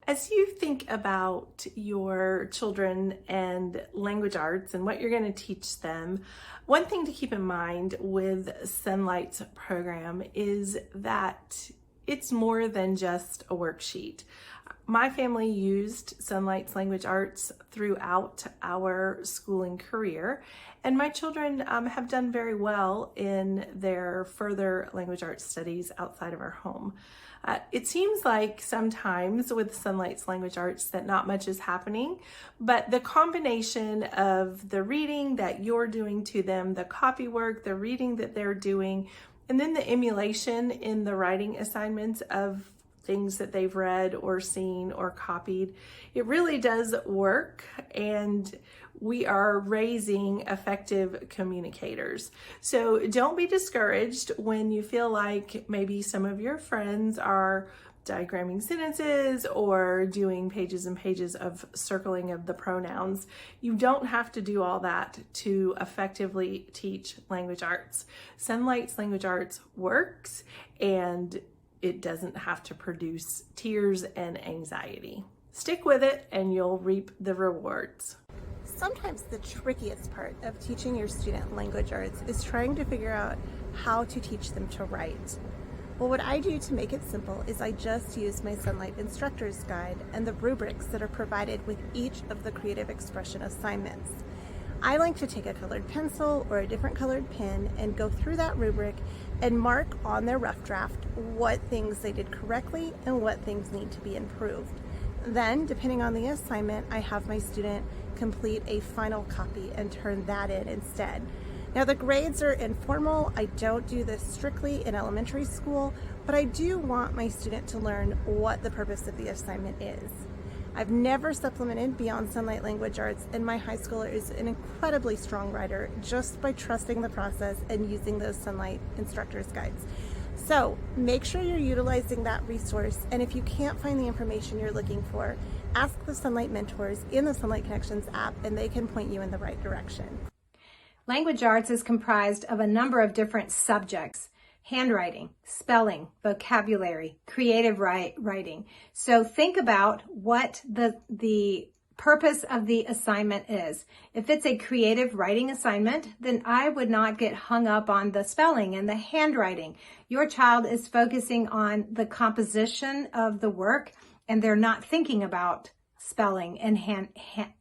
As you think about your children and language arts and what you're going to teach them, one thing to keep in mind with Sonlight's program is that it's more than just a worksheet. My family used Sonlight's Language Arts throughout our schooling career, and my children have done very well in their further language arts studies outside of our home. It seems like sometimes with Sonlight's Language Arts that not much is happening, but the combination of the reading that you're doing to them, the copy work, the reading that they're doing, and then the emulation in the writing assignments of things that they've read or seen or copied, it really does work, and we are raising effective communicators. So don't be discouraged when you feel like maybe some of your friends are diagramming sentences or doing pages and pages of circling of the pronouns. You don't have to do all that to effectively teach language arts. Sonlight's Language Arts works, and it doesn't have to produce tears and anxiety. Stick with it and you'll reap the rewards. Sometimes the trickiest part of teaching your student language arts is trying to figure out how to teach them to write. Well, what I do to make it simple is I just use my Sonlight Instructor's Guide and the rubrics that are provided with each of the creative expression assignments. I like to take a colored pencil or a different colored pen and go through that rubric and mark on their rough draft what things they did correctly and what things need to be improved. Then, depending on the assignment, I have my student complete a final copy and turn that in instead. Now, the grades are informal. I don't do this strictly in elementary school, but I do want my student to learn what the purpose of the assignment is. I've never supplemented beyond Sonlight Language Arts, and my high schooler is an incredibly strong writer just by trusting the process and using those Sonlight Instructor's Guides. So make sure you're utilizing that resource, and if you can't find the information you're looking for, ask the Sonlight mentors in the Sonlight Connections app and they can point you in the right direction. Language arts is comprised of a number of different subjects: handwriting, spelling, vocabulary, creative writing. So think about what the purpose of the assignment is. If it's a creative writing assignment, then I would not get hung up on the spelling and the handwriting. Your child is focusing on the composition of the work, and they're not thinking about spelling and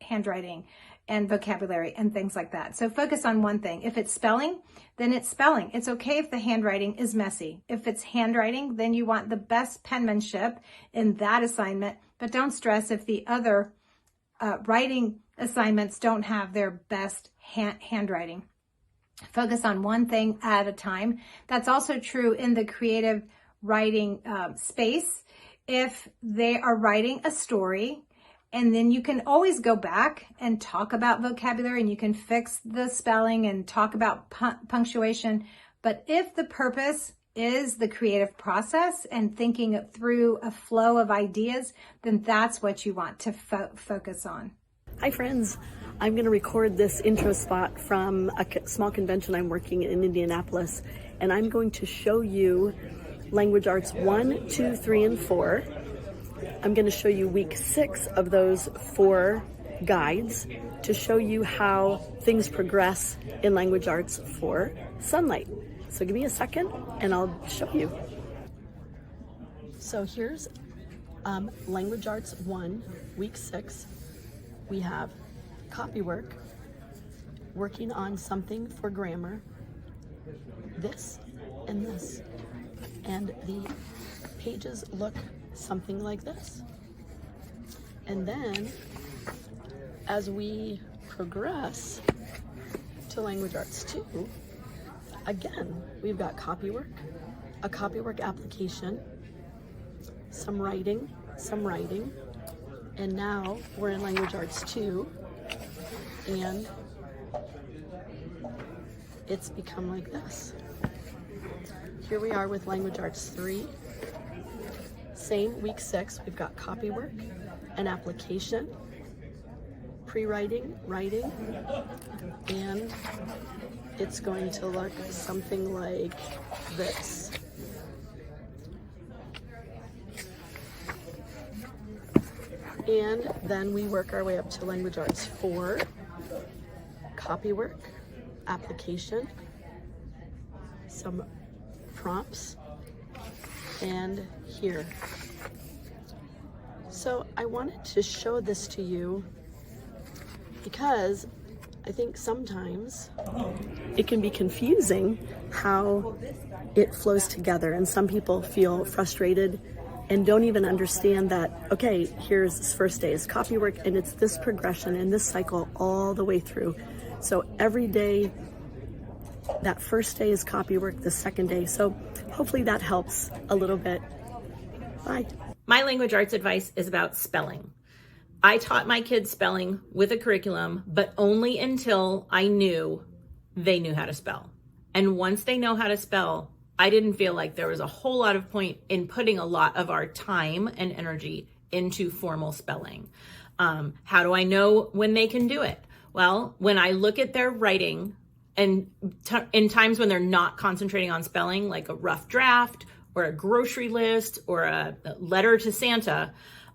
handwriting and vocabulary and things like that. So focus on one thing. If it's spelling, then it's spelling. It's okay if the handwriting is messy. If it's handwriting, then you want the best penmanship in that assignment, but don't stress if the other writing assignments don't have their best handwriting. Focus on one thing at a time. That's also true in the creative writing space. If they are writing a story, and then you can always go back and talk about vocabulary, and you can fix the spelling and talk about punctuation. But if the purpose is the creative process and thinking through a flow of ideas, then that's what you want to focus on. Hi friends, I'm going to record this intro spot from a small convention I'm working in Indianapolis, and I'm going to show you Language Arts 1, 2, 3, and 4. I'm going to show you week 6 of those 4 guides to show you how things progress in Language Arts for Sonlight. So give me a second and I'll show you. So here's Language Arts 1, week 6. We have copy work, working on something for grammar, this and this. And the pages look something like this. And then as we progress to Language Arts 2, again, we've got copy work, a copy work application, some writing, and now we're in Language Arts 2, and it's become like this. Here we are with Language Arts 3. Same, week 6, we've got copy work, an application, pre-writing, writing, and it's going to look something like this. And then we work our way up to Language Arts 4, copy work, application, some prompts, and here. So I wanted to show this to you because I think sometimes it can be confusing how it flows together, and some people feel frustrated and don't even understand that, okay, here's this first day is copy work, and it's this progression and this cycle all the way through. So every day, that first day is copy work, the second day. So hopefully that helps a little bit. Bye. My language arts advice is about spelling. I taught my kids spelling with a curriculum, but only until I knew they knew how to spell. And once they know how to spell, I didn't feel like there was a whole lot of point in putting a lot of our time and energy into formal spelling. How do I know when they can do it? Well, when I look at their writing and in times when they're not concentrating on spelling, like a rough draft or a grocery list or a letter to Santa,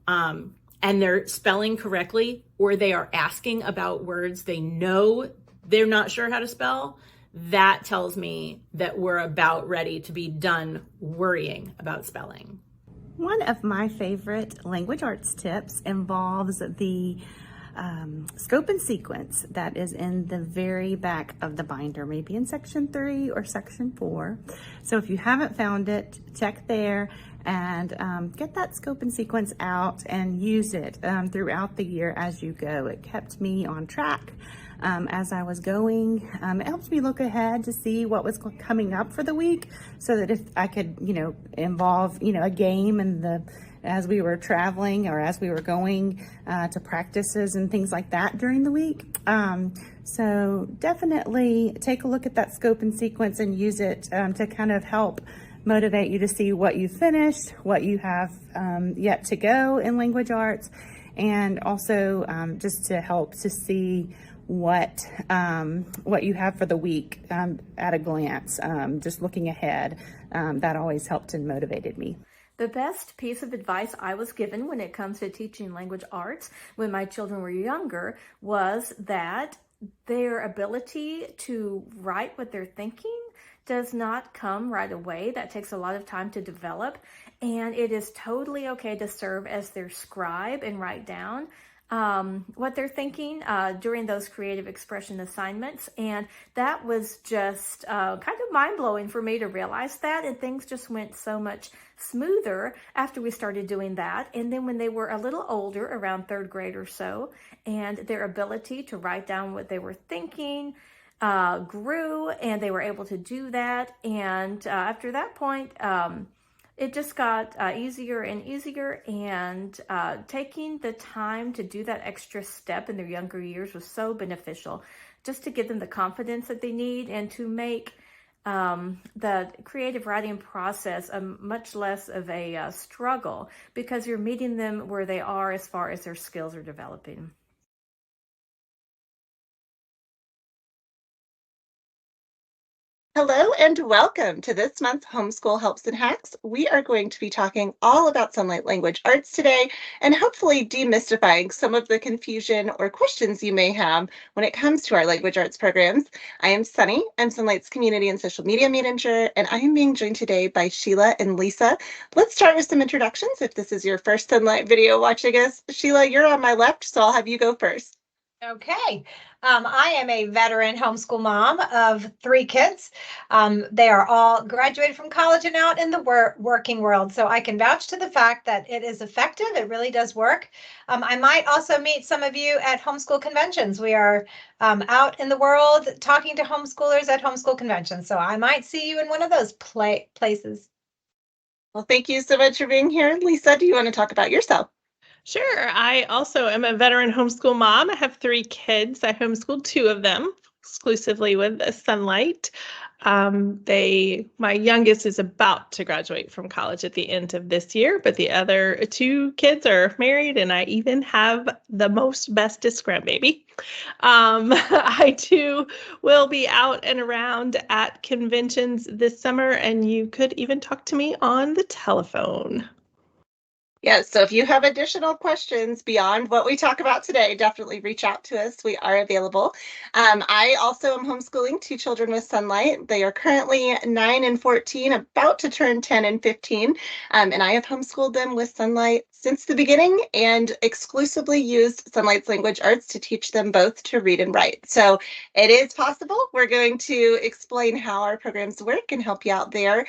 and they're spelling correctly, or they are asking about words they know they're not sure how to spell, that tells me that we're about ready to be done worrying about spelling. One of my favorite language arts tips involves the scope and sequence that is in the very back of the binder, maybe in section 3 or section 4. So if you haven't found it, check there and get that scope and sequence out and use it throughout the year as you go. It kept me on track as I was going. It helps me look ahead to see what was coming up for the week, so that if I could, involve, a game in as we were traveling or as we were going to practices and things like that during the week. So definitely take a look at that scope and sequence and use it to kind of help motivate you to see what you finished, what you have yet to go in language arts, and also just to help to see what you have for the week at a glance, just looking ahead. That always helped and motivated me. The best piece of advice I was given when it comes to teaching language arts when my children were younger was that their ability to write what they're thinking does not come right away. That takes a lot of time to develop, and it is totally okay to serve as their scribe and write down what they're thinking during those creative expression assignments. And that was just kind of mind-blowing for me to realize that, and things just went so much smoother after we started doing that. And then when they were a little older, around 3rd grade or so, and their ability to write down what they were thinking grew, and they were able to do that. And after that point, it just got easier and easier, and taking the time to do that extra step in their younger years was so beneficial, just to give them the confidence that they need and to make the creative writing process much less of a struggle, because you're meeting them where they are as far as their skills are developing. Hello and welcome to this month's Homeschool Helps and Hacks. We are going to be talking all about Sonlight Language Arts today, and hopefully demystifying some of the confusion or questions you may have when it comes to our language arts programs. I am Sunny. I'm Sonlight's community and social media manager, and I am being joined today by Sheila and Lisa. Let's start with some introductions. If this is your first Sonlight video watching us, Sheila, you're on my left, so I'll have you go first. Okay. I am a veteran homeschool mom of 3 kids. They are all graduated from college and out in the working world. So I can vouch to the fact that it is effective. It really does work. I might also meet some of you at homeschool conventions. We are out in the world talking to homeschoolers at homeschool conventions. So I might see you in one of those places. Well, thank you so much for being here. Lisa, do you want to talk about yourself? Sure. I also am a veteran homeschool mom. I have 3 kids. I homeschooled 2 of them exclusively with Sonlight. My youngest is about to graduate from college at the end of this year, but the other 2 kids are married, and I even have the bestest grandbaby. I too will be out and around at conventions this summer, and you could even talk to me on the telephone. Yes, so if you have additional questions beyond what we talk about today, definitely reach out to us. We are available. I also am homeschooling two children with Sonlight. They are currently 9 and 14, about to turn 10 and 15. And I have homeschooled them with Sonlight since the beginning and exclusively used Sonlight's language arts to teach them both to read and write. So it is possible. We're going to explain how our programs work and help you out there.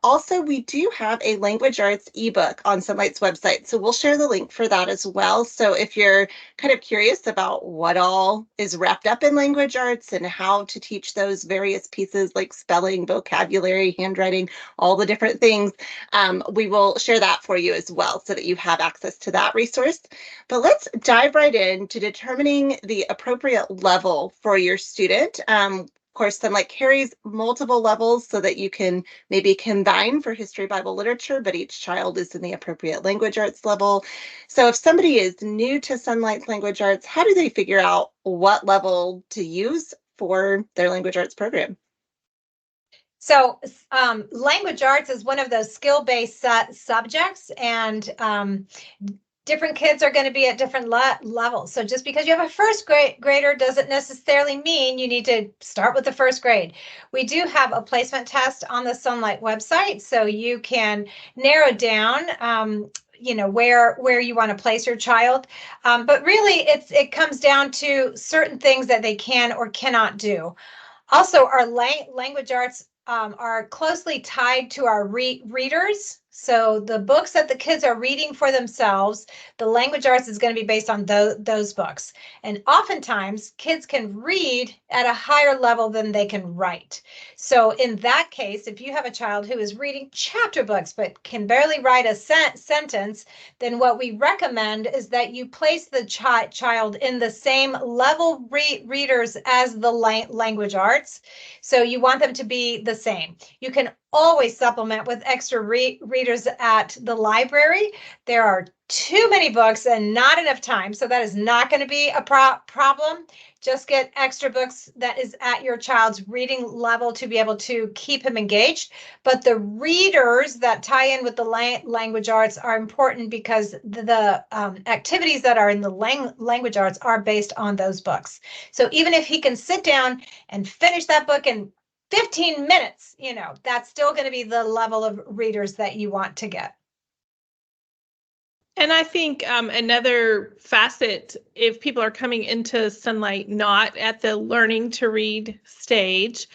Also, we do have a language arts ebook on Sonlight's website, so we'll share the link for that as well. So if you're kind of curious about what all is wrapped up in language arts and how to teach those various pieces like spelling, vocabulary, handwriting, all the different things, we will share that for you as well so that you have access to that resource. But let's dive right into determining the appropriate level for your student. Of course, Sonlight carries multiple levels so that you can maybe combine for history, Bible, literature, but each child is in the appropriate language arts level. So if somebody is new to Sonlight Language Arts, how do they figure out what level to use for their language arts program? So language arts is one of those skill-based subjects, and different kids are going to be at different levels. So just because you have a first grader doesn't necessarily mean you need to start with the first grade. We do have a placement test on the Sonlight website, so you can narrow down where you want to place your child. But really, it comes down to certain things that they can or cannot do. Also, our language arts are closely tied to our readers. So the books that the kids are reading for themselves, the language arts is going to be based on those books. And oftentimes, kids can read at a higher level than they can write. So in that case, if you have a child who is reading chapter books but can barely write a sentence, then what we recommend is that you place the child in the same level readers as the language arts. So you want them to be the same. You can always supplement with extra readers at the library. There are too many books and not enough time, so that is not going to be a problem. Just get extra books that is at your child's reading level to be able to keep him engaged. But the readers that tie in with the language arts are important because the activities that are in the language arts are based on those books. So even if he can sit down and finish that book in 15 minutes, that's still going to be the level of readers that you want to get. And I think another facet, if people are coming into Sonlight not at the learning to read stage,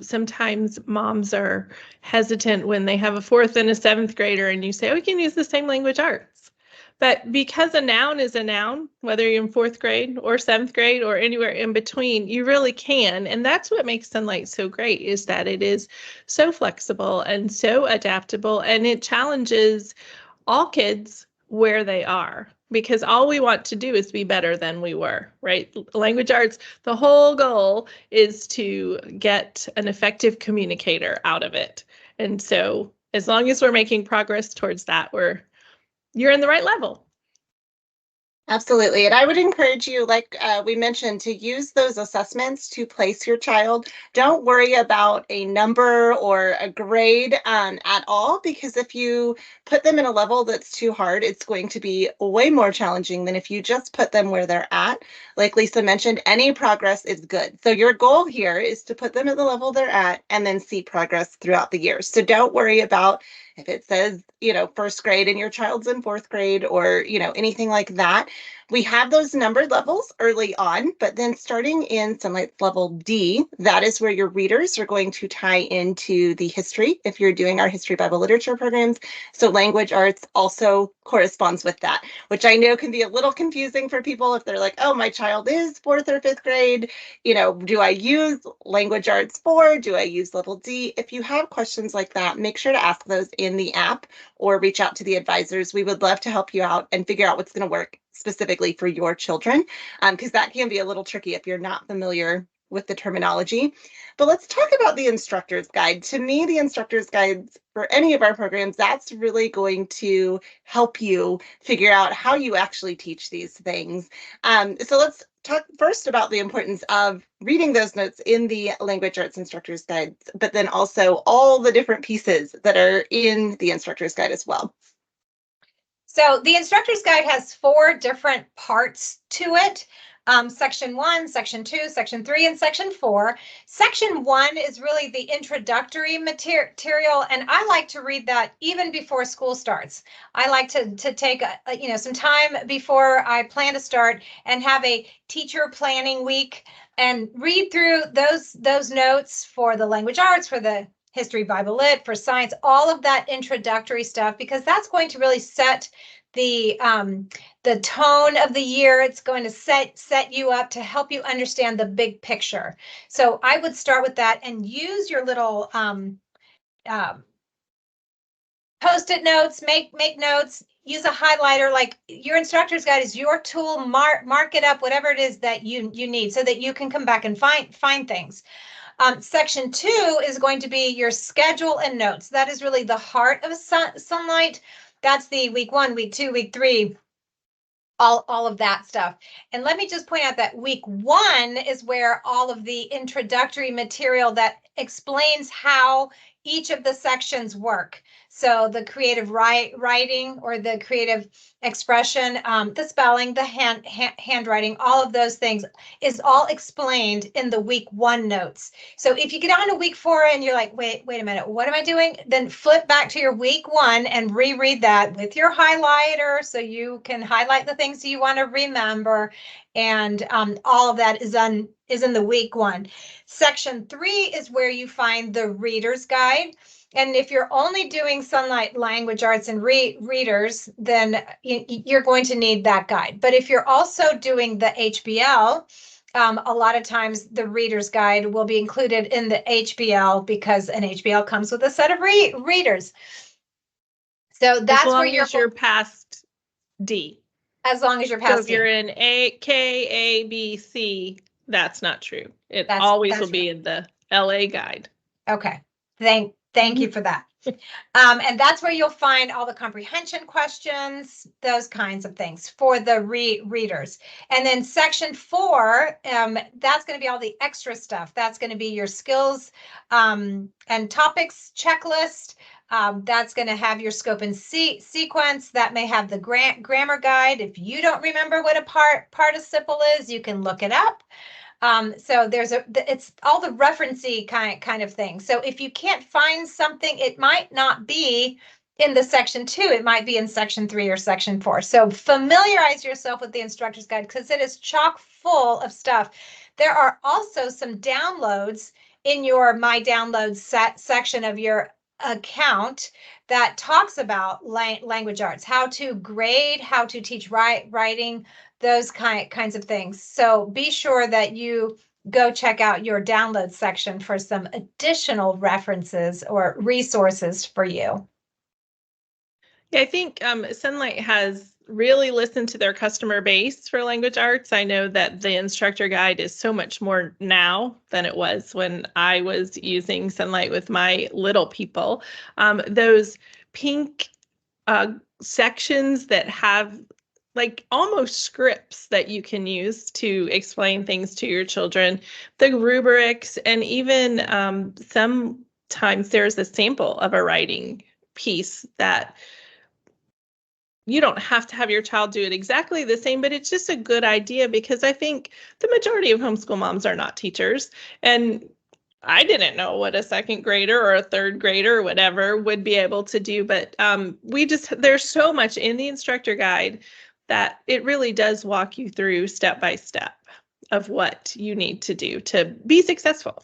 sometimes moms are hesitant when they have a 4th and a 7th grader and you say, oh, we can use the same language arts. But because a noun is a noun, whether you're in 4th grade or 7th grade or anywhere in between, you really can. And that's what makes Sonlight so great, is that it is so flexible and so adaptable, and it challenges all kids where they are, because all we want to do is be better than we were, right? Language arts, the whole goal is to get an effective communicator out of it. And so as long as we're making progress towards that, you're in the right level. Absolutely. And I would encourage you, like we mentioned, to use those assessments to place your child. Don't worry about a number or a grade at all, because if you put them in a level that's too hard, it's going to be way more challenging than if you just put them where they're at. Like Lisa mentioned, any progress is good. So your goal here is to put them at the level they're at and then see progress throughout the year. So don't worry about if it says, 1st grade and your child's in 4th grade or, anything like that. We have those numbered levels early on, but then starting in Sonlight level D, that is where your readers are going to tie into the history if you're doing our history, Bible, literature programs. So language arts also corresponds with that, which I know can be a little confusing for people if they're like, oh, my child is 4th or 5th grade. Do I use language arts 4? Do I use level D? If you have questions like that, make sure to ask those in the app or reach out to the advisors. We would love to help you out and figure out what's going to work specifically for your children, because that can be a little tricky if you're not familiar with the terminology. But let's talk about the instructor's guide. To me, the instructor's guides for any of our programs, that's really going to help you figure out how you actually teach these things. So let's talk first about the importance of reading those notes in the language arts instructor's guides, but then also all the different pieces that are in the instructor's guide as well. So the instructor's guide has 4 different parts to it. Section 1, Section 2, Section 3, and Section 4. Section 1 is really the introductory material, and I like to read that even before school starts. I like to take some time before I plan to start and have a teacher planning week and read through those notes for the language arts, for the history, Bible lit, for science, all of that introductory stuff, because that's going to really set the tone of the year. It's going to set you up to help you understand the big picture. So I would start with that and use your little Post-it notes, make notes, use a highlighter. Like your instructor's guide is your tool. Mark it up, whatever it is that you need, so that you can come back and find things. Section 2 is going to be your schedule and notes. That is really the heart of Sonlight. That's the week 1, week 2, week 3, all of that stuff. And let me just point out that week 1 is where all of the introductory material that explains how each of the sections work. So the creative writing or the creative expression, the spelling, the handwriting, all of those things is all explained in the week 1 notes. So if you get on to week 4 and you're like, wait a minute, what am I doing? Then flip back to your week 1 and reread that with your highlighter, so you can highlight the things you want to remember. And all of that is in the week 1. Section 3 is where you find the reader's guide. And if you're only doing Sonlight Language Arts and readers, then you're going to need that guide. But if you're also doing the HBL, a lot of times the reader's guide will be included in the HBL, because an HBL comes with a set of readers. So that's where you're past D. As long as you're past D. So if you're in K, A, B, C, that's not true. It always will be in the LA guide. Okay. Thank you for that. And that's where you'll find all the comprehension questions, those kinds of things for the readers. And then section 4, that's going to be all the extra stuff. That's going to be your skills and topics checklist. That's going to have your scope and sequence. That may have the grammar guide. If you don't remember what a participle is, you can look it up. So it's all the referencey kind of thing. So if you can't find something, it might not be in the section 2, it might be in section 3 or section 4. So familiarize yourself with the instructor's guide, because it is chock full of stuff. There are also some downloads in your My Downloads section of your account that talks about language arts, how to grade, how to teach writing, those kinds of things. So be sure that you go check out your download section for some additional references or resources for you. Yeah, I think Sonlight has really listened to their customer base for language arts. I know that the instructor guide is so much more now than it was when I was using Sonlight with my little people. Those pink sections that have like almost scripts that you can use to explain things to your children, the rubrics, and even sometimes there's a sample of a writing piece that you don't have to have your child do it exactly the same, but it's just a good idea, because I think the majority of homeschool moms are not teachers. And I didn't know what a 2nd grader or a 3rd grader or whatever would be able to do. But there's so much in the instructor guide that it really does walk you through step by step of what you need to do to be successful.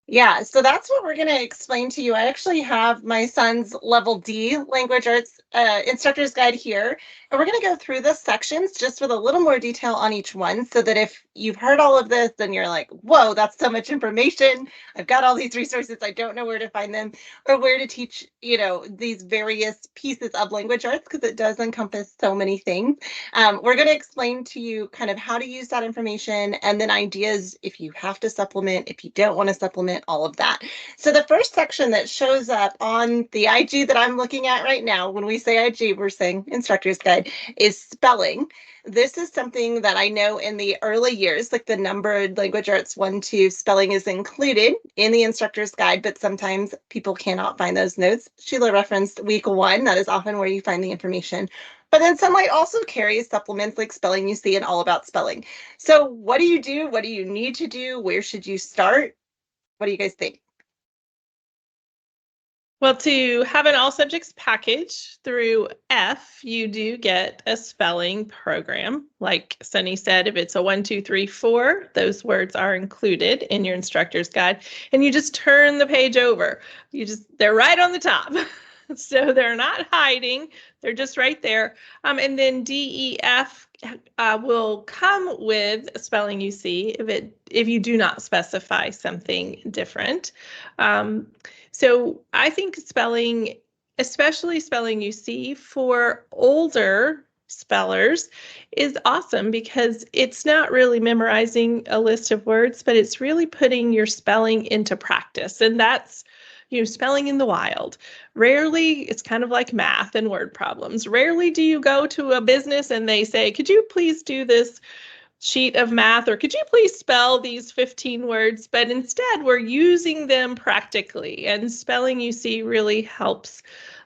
Yeah, so that's what we're going to explain to you. I actually have my son's level D language arts instructor's guide here, and we're going to go through the sections just with a little more detail on each one, so that if you've heard all of this, then you're like, whoa, that's so much information. I've got all these resources. I don't know where to find them or where to teach, these various pieces of language arts, because it does encompass so many things. We're going to explain to you kind of how to use that information, and then ideas if you have to supplement, if you don't want to supplement, and all of that. So the first section that shows up on the IG that I'm looking at right now, when we say IG, we're saying Instructor's Guide, is spelling. This is something that I know in the early years, like the numbered language arts 1-2 spelling is included in the Instructor's Guide, but sometimes people cannot find those notes. Sheila referenced week 1. That is often where you find the information. But then Sonlight also carries supplements like Spelling You See and All About Spelling. So what do you do? What do you need to do? Where should you start? What do you guys think? Well, to have an all subjects package through F, you do get a spelling program. Like Sunny said, if it's a 1, 2, 3, 4, those words are included in your instructor's guide. And you just turn the page over. They're right on the top. So they're not hiding. They're just right there. And then D, E, F will come with Spelling You See if you do not specify something different. So I think spelling, especially Spelling You See for older spellers, is awesome because it's not really memorizing a list of words, but it's really putting your spelling into practice. And that's, spelling in the wild. Rarely, it's kind of like math and word problems. Rarely do you go to a business and they say, could you please do this sheet of math, or could you please spell these 15 words? But instead, we're using them practically, and Spelling You See really helps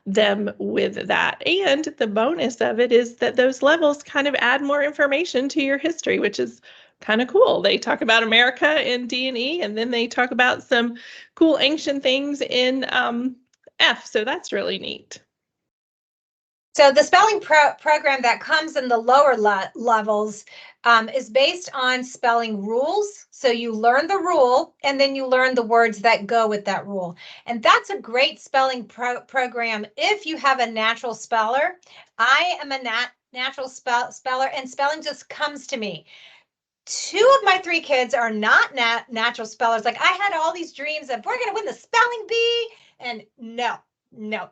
them with that. And the bonus of it is that those levels kind of add more information to your history, which is kind of cool. They talk about America in D and E, and then they talk about some cool ancient things in F. So that's really neat. So the spelling program that comes in the lower levels is based on spelling rules. So you learn the rule and then you learn the words that go with that rule. And that's a great spelling program if you have a natural speller. I am a natural speller, and spelling just comes to me. 2 of my 3 kids are not natural spellers. Like, I had all these dreams of we're going to win the spelling bee. And no,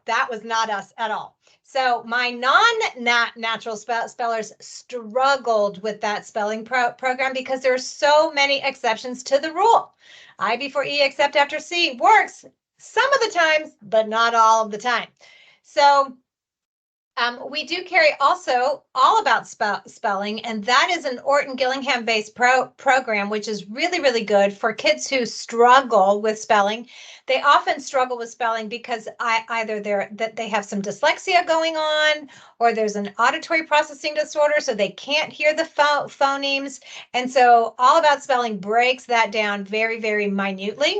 that was not us at all. So my non-natural spellers struggled with that spelling program because there are so many exceptions to the rule. I before E except after C works some of the times, but not all of the time. So we do carry also All About Spelling, and that is an Orton Gillingham-based program, which is really, really good for kids who struggle with spelling. They often struggle with spelling because either they have some dyslexia going on, or there's an auditory processing disorder, so they can't hear the phonemes. And so All About Spelling breaks that down very, very minutely.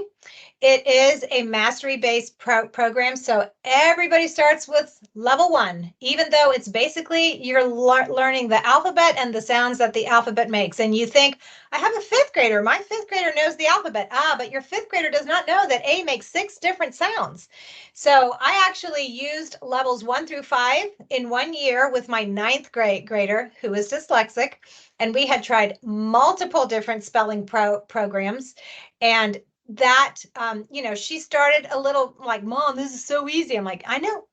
It is a mastery-based program, so everybody starts with level 1, even though it's basically you're learning the alphabet and the sounds that the alphabet makes. And you think, I have a 5th grader. My 5th grader knows the alphabet. But your 5th grader does not know that A makes 6 different sounds. So I actually used levels 1 through 5 in 1 year with my 9th grader who is dyslexic. And we had tried multiple different spelling programs. And that, she started a little like, Mom, this is so easy. I'm like, I know.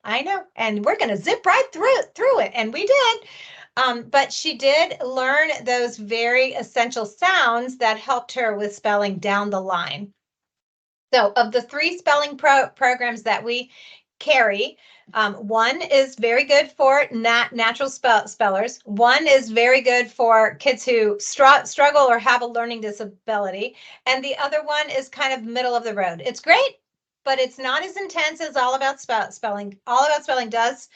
And we're going to zip right through it. And we did. But she did learn those very essential sounds that helped her with spelling down the line. So of the 3 spelling programs that we carry, 1 is very good for natural spellers. 1 is very good for kids who struggle or have a learning disability. And the other one is kind of middle of the road. It's great, but it's not as intense as All About Spelling. All About Spelling does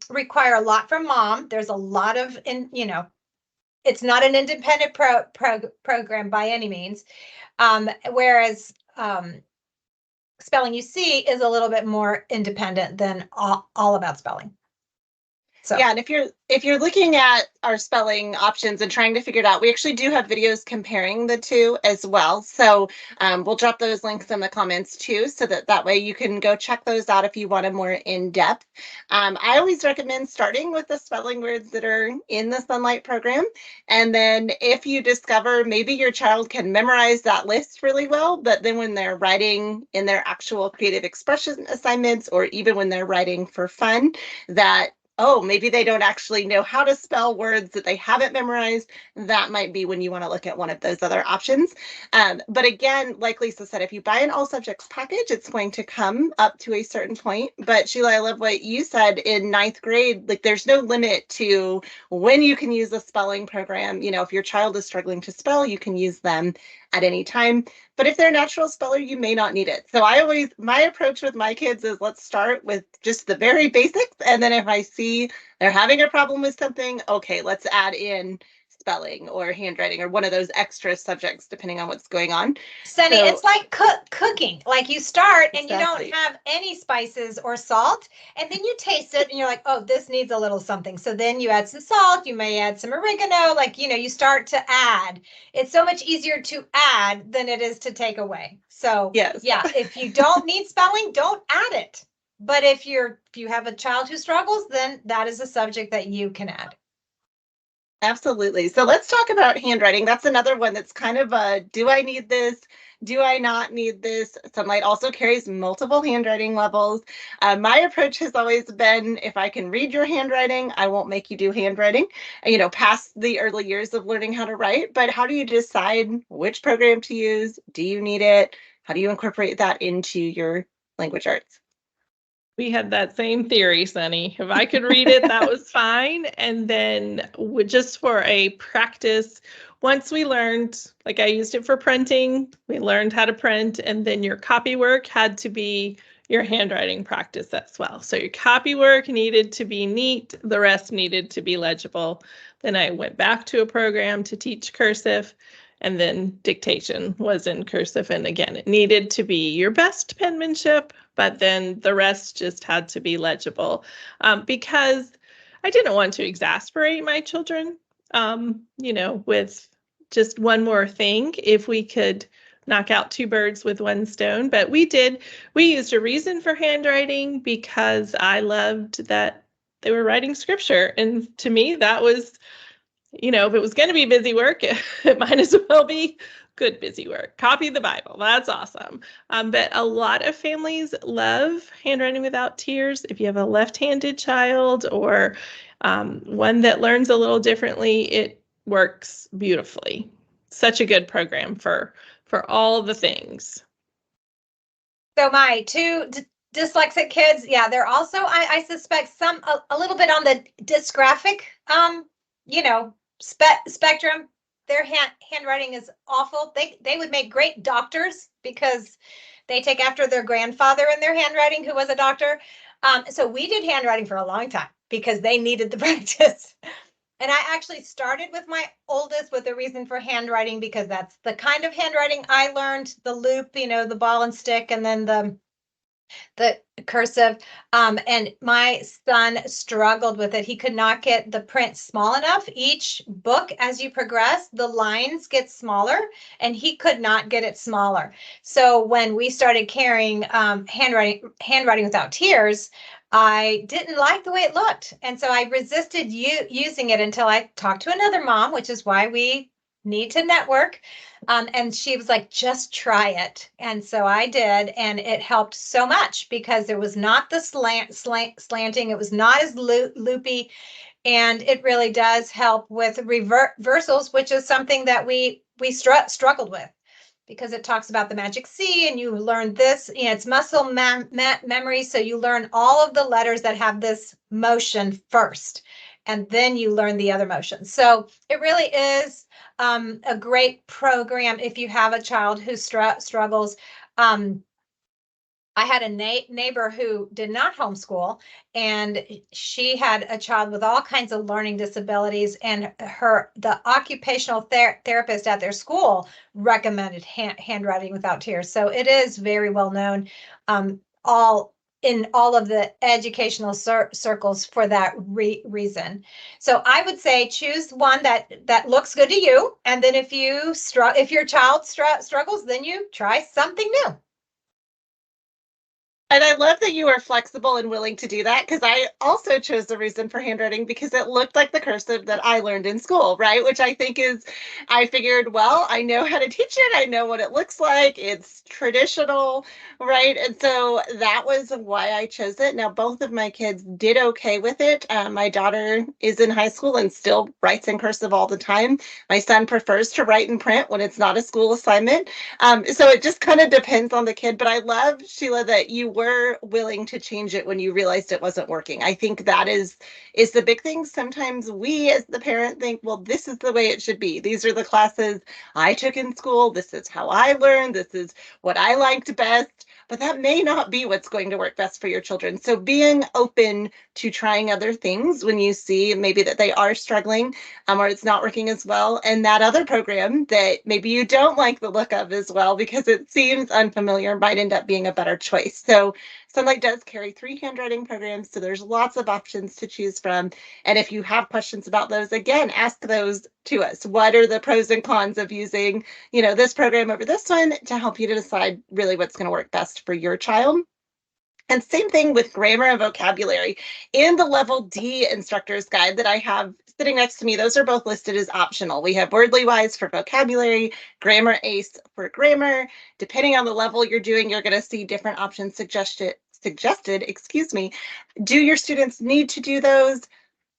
require a lot from mom. There's a lot of, it's not an independent program by any means. Whereas Spelling You See is a little bit more independent than all About Spelling. So yeah, and if you're looking at our spelling options and trying to figure it out, we actually do have videos comparing the 2 as well. So we'll drop those links in the comments too, so that way you can go check those out if you want a more in-depth. I always recommend starting with the spelling words that are in the Sonlight program. And then if you discover maybe your child can memorize that list really well, but then when they're writing in their actual creative expression assignments, or even when they're writing for fun, that oh, maybe they don't actually know how to spell words that they haven't memorized, that might be when you want to look at one of those other options. But again, like Lisa said, if you buy an all subjects package, it's going to come up to a certain point. But Sheila, I love what you said in ninth grade, like there's no limit to when you can use a spelling program. You know, if your child is struggling to spell, you can use them at any time. But if they're a natural speller, you may not need it. So my approach with my kids is let's start with just the very basics. And then if I see they're having a problem with something, okay, let's add in spelling or handwriting or one of those extra subjects, depending on what's going on. Sunny, So- it's like cooking. Like you start and you Exactly. don't have any spices or salt, and then you taste it and you're like, oh, this needs a little something. So then you add some salt, you may add some oregano, like, you know, you start to add. It's so much easier to add than it is to take away. So Yes. yeah, if you don't need spelling, don't add it. But if you have a child who struggles, then that is a subject that you can add. Absolutely. So let's talk about handwriting. That's another one that's kind of a, do I need this? Do I not need this? Sonlight also carries multiple handwriting levels. My approach has always been, if I can read your handwriting, I won't make you do handwriting, you know, past the early years of learning how to write. But how do you decide which program to use? Do you need it? How do you incorporate that into your language arts? We had that same theory, Sunny. If I could read it, that was fine. And then just for a practice, once we learned, like I used it for printing, we learned how to print, and then your copy work had to be your handwriting practice as well. So your copy work needed to be neat, the rest needed to be legible. Then I went back to a program to teach cursive, and then dictation was in cursive. And again, it needed to be your best penmanship, but then the rest just had to be legible, because I didn't want to exasperate my children, you know, with just one more thing. If we could knock out two birds with one stone, but we used a reason for handwriting because I loved that they were writing scripture. And to me, that was, you know, if it was going to be busy work, it might as well be good busy work. Copy the Bible. That's awesome. But a lot of families love handwriting without tears. If you have a left-handed child or one that learns a little differently, it works beautifully. Such a good program for all the things. So my two dyslexic kids, yeah, they're also, I suspect, some a little bit on the dysgraphic, you know, spectrum. Their handwriting is awful. They would make great doctors because they take after their grandfather in their handwriting, who was a doctor. So we did handwriting for a long time because they needed the practice. And I actually started with my oldest with a reason for handwriting because that's the kind of handwriting I learned, the loop, you know, the ball and stick, and then the cursive. And my son struggled with it. He could not get the print small enough. Each book, as you progress, the lines get smaller, and he could not get it smaller. So when we started carrying handwriting without tears, I didn't like the way it looked. And so I resisted using it until I talked to another mom, which is why we need to network. And she was like, just try it. And so I did. And it helped so much because there was not the slanting. It was not as loopy. And it really does help with reversals, which is something that we struggled with. Because it talks about the magic C, and you learn this, you know, it's muscle memory. So you learn all of the letters that have this motion first, and then you learn the other motions. So it really is a great program if you have a child who struggles. I had a neighbor who did not homeschool, and she had a child with all kinds of learning disabilities, and the occupational therapist at their school recommended handwriting without tears. So it is very well known, in all of the educational circles for that reason. So I would say choose one that looks good to you, and then if your child struggles, then you try something new. And I love that you are flexible and willing to do that, because I also chose the reason for handwriting because it looked like the cursive that I learned in school, right? Which I think is, I figured, well, I know how to teach it. I know what it looks like. It's traditional, right? And so that was why I chose it. Now, both of my kids did okay with it. My daughter is in high school and still writes in cursive all the time. My son prefers to write in print when it's not a school assignment. So it just kind of depends on the kid. But I love, Sheila, that you were willing to change it when you realized it wasn't working. I think that is the big thing. Sometimes we as the parent think, well, this is the way it should be. These are the classes I took in school. This is how I learned. This is what I liked best. But that may not be what's going to work best for your children. So being open to trying other things when you see maybe that they are struggling, or it's not working as well, and that other program that maybe you don't like the look of as well because it seems unfamiliar might end up being a better choice. So Sonlight does carry 3 handwriting programs, so there's lots of options to choose from. And if you have questions about those, again, ask those to us. What are the pros and cons of using, this program over this one, to help you to decide really what's going to work best for your child? And same thing with grammar and vocabulary. In the Level D instructor's guide that I have sitting next to me, those are both listed as optional. We have Wordly Wise for vocabulary, Grammar Ace for grammar. Depending on the level you're doing, you're going to see different options suggested. Do your students need to do those?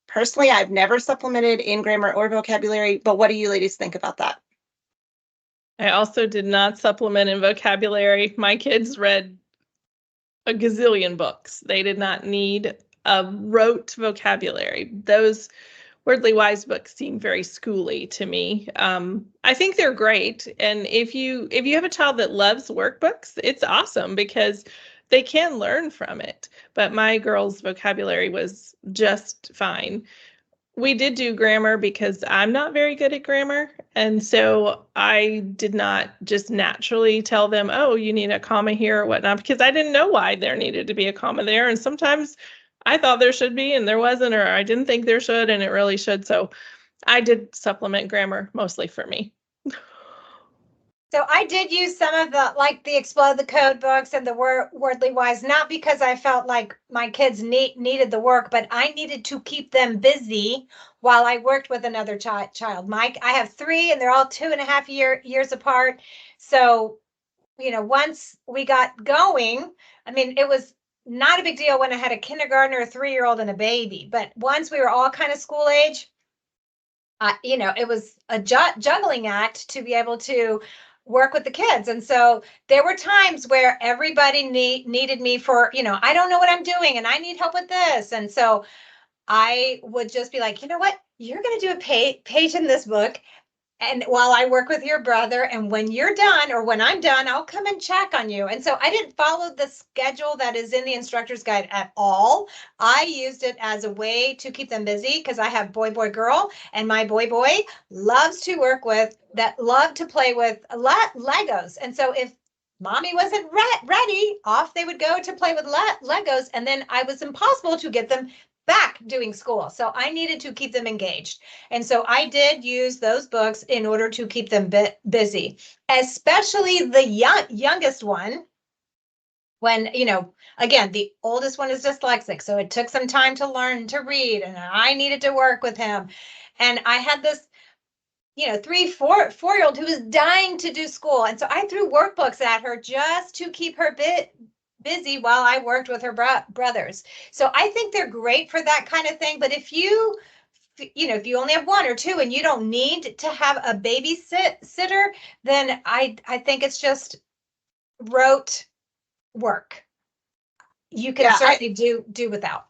Personally, I've never supplemented in grammar or vocabulary, but what do you ladies think about that? I also did not supplement in vocabulary. My kids read a gazillion books. They did not need a rote vocabulary. Those Wordly Wise books seem very schooly to me. I think they're great. And if you have a child that loves workbooks, it's awesome because they can learn from it. But my girl's vocabulary was just fine. We did do grammar because I'm not very good at grammar. And so I did not just naturally tell them, oh, you need a comma here or whatnot, because I didn't know why there needed to be a comma there. And sometimes I thought there should be and there wasn't, or I didn't think there should and it really should. So I did supplement grammar mostly for me. So I did use some of the Explode the Code books and the Wordly Wise, not because I felt like my kids needed the work, but I needed to keep them busy while I worked with another child. Mike, I have 3 and they're all 2.5 years apart. So, once we got going, it was not a big deal when I had a kindergartner, a 3-year-old and a baby. But once we were all kind of school age, it was a juggling act to be able to work with the kids. And so there were times where everybody needed me for, I don't know what I'm doing and I need help with this. And so I would just be like, you know what, you're going to do a page in this book. And while I work with your brother, and when you're done or when I'm done, I'll come and check on you. And so I didn't follow the schedule that is in the instructor's guide at all. I used it as a way to keep them busy because I have boy, girl, and my boy loves to work with love to play with Legos. And so if mommy wasn't ready, off they would go to play with Legos. And then I was impossible to get them back doing school. So I needed to keep them engaged. And so I did use those books in order to keep them busy, especially the youngest one. When, again, the oldest one is dyslexic. So it took some time to learn to read and I needed to work with him. And I had this 4-year-old who was dying to do school. And so I threw workbooks at her just to keep her busy while I worked with her brothers. So I think they're great for that kind of thing. But if you only have 1 or 2 and you don't need to have a babysitter, then I think it's just rote work. You can certainly do without.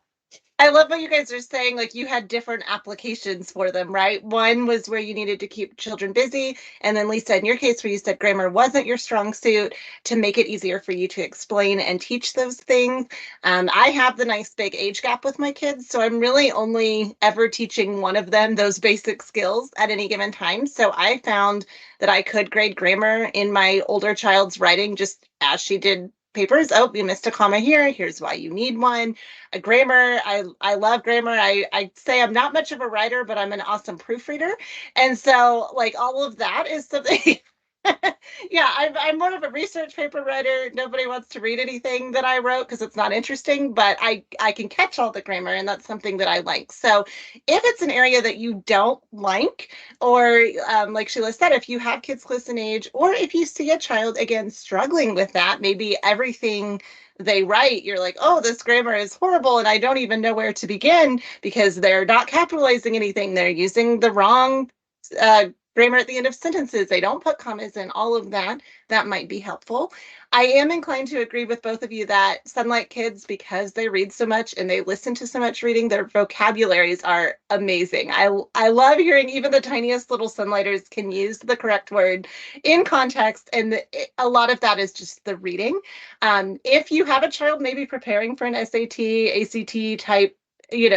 I love what you guys are saying. Like, you had different applications for them, right? One was where you needed to keep children busy. And then Lisa, in your case, where you said grammar wasn't your strong suit, to make it easier for you to explain and teach those things. I have the nice big age gap with my kids. So I'm really only ever teaching one of them those basic skills at any given time. So I found that I could grade grammar in my older child's writing just as she did papers. Oh, you missed a comma here. Here's why you need one. A grammar. I love grammar. I say I'm not much of a writer, but I'm an awesome proofreader. And so, like, all of that is something Yeah, I'm more of a research paper writer. Nobody wants to read anything that I wrote because it's not interesting, but I can catch all the grammar, and that's something that I like. So if it's an area that you don't like, or like Sheila said, if you have kids close in age, or if you see a child, again, struggling with that, maybe everything they write, you're like, oh, this grammar is horrible, and I don't even know where to begin because they're not capitalizing anything. They're using the wrong grammar at the end of sentences. They don't put commas in, all of that. That might be helpful. I am inclined to agree with both of you that Sonlight kids, because they read so much and they listen to so much reading, their vocabularies are amazing. I love hearing even the tiniest little Sonlighters can use the correct word in context, and a lot of that is just the reading. If you have a child maybe preparing for an SAT, ACT type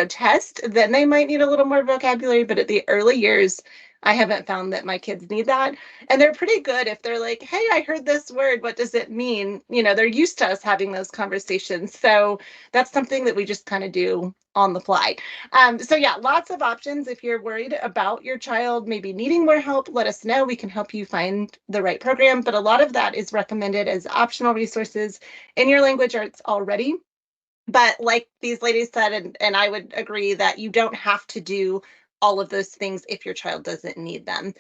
test, then they might need a little more vocabulary, but at the early years, I haven't found that my kids need that. And they're pretty good if they're like, hey, I heard this word. What does it mean? They're used to us having those conversations. So that's something that we just kind of do on the fly. So yeah, lots of options. If you're worried about your child maybe needing more help, let us know. We can help you find the right program. But a lot of that is recommended as optional resources in your language arts already. But like these ladies said, and I would agree, that you don't have to do all of those things if your child doesn't need them.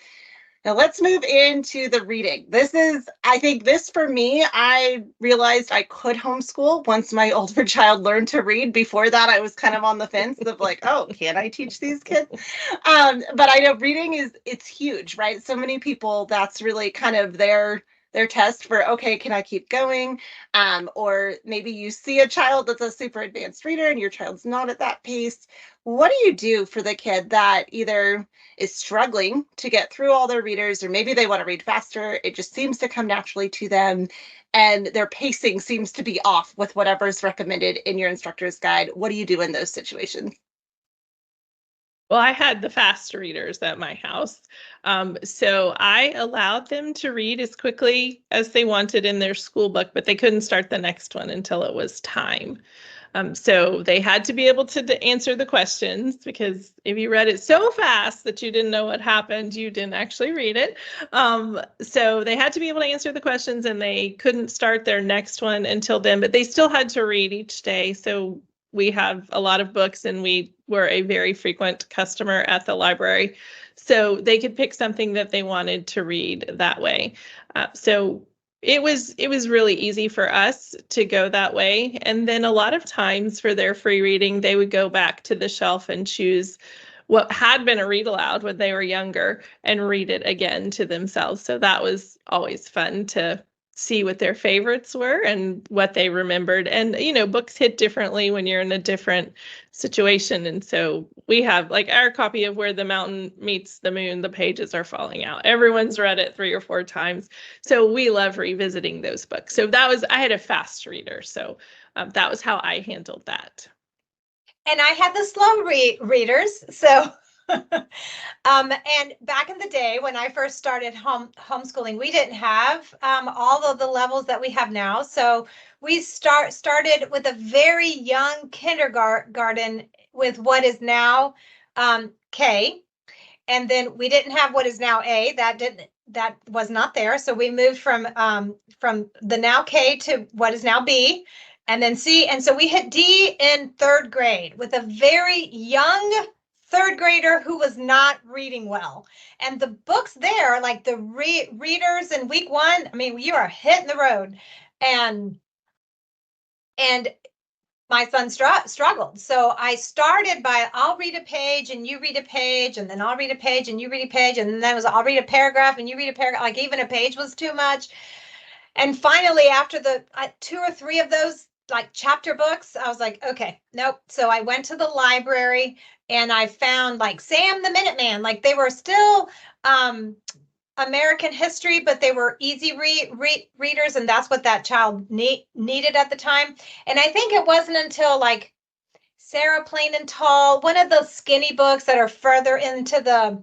Now let's move into the reading. I think this for me, I realized I could homeschool once my older child learned to read. Before that, I was kind of on the fence of like, oh, can I teach these kids? But I know reading it's huge, right? So many people, that's really kind of their test for, okay, can I keep going? Or maybe you see a child that's a super advanced reader and your child's not at that pace. What do you do for the kid that either is struggling to get through all their readers, or maybe they want to read faster, it just seems to come naturally to them, and their pacing seems to be off with whatever's recommended in your instructor's guide? What do you do in those situations? Well, I had the fast readers at my house. So I allowed them to read as quickly as they wanted in their school book, but they couldn't start the next one until it was time. So they had to be able to answer the questions, because if you read it so fast that you didn't know what happened, you didn't actually read it. So they had to be able to answer the questions, and they couldn't start their next one until then, but they still had to read each day. So we have a lot of books, and we were a very frequent customer at the library. So they could pick something that they wanted to read that way. So it was really easy for us to go that way. And then a lot of times for their free reading, they would go back to the shelf and choose what had been a read aloud when they were younger and read it again to themselves. So that was always fun to see what their favorites were and what they remembered. And, books hit differently when you're in a different situation. And so we have like our copy of Where the Mountain Meets the Moon, the pages are falling out. Everyone's read it 3 or 4 times. So we love revisiting those books. So I had a fast reader. So that was how I handled that. And I had the slow readers. So and back in the day when I first started homeschooling, we didn't have all of the levels that we have now. So we started with a very young kindergarten with what is now K, and then we didn't have what is now A. That was not there. So we moved from the now K to what is now B, and then C, and so we hit D in 3rd grade with a very young 3rd grader who was not reading well. And the books there, like the readers in week 1, I mean, you are hitting the road. And my son struggled. So I started by, I'll read a page and you read a page, and then I'll read a page and you read a page. And then it was, I'll read a paragraph and you read a paragraph. Like even a page was too much. And finally, after the 2 or 3 of those like chapter books, I was like, okay, nope. So I went to the library and I found like Sam the Minuteman. Like they were still American history, but they were easy readers, and that's what that child needed at the time. And I think it wasn't until like Sarah Plain and Tall, one of those skinny books that are further into the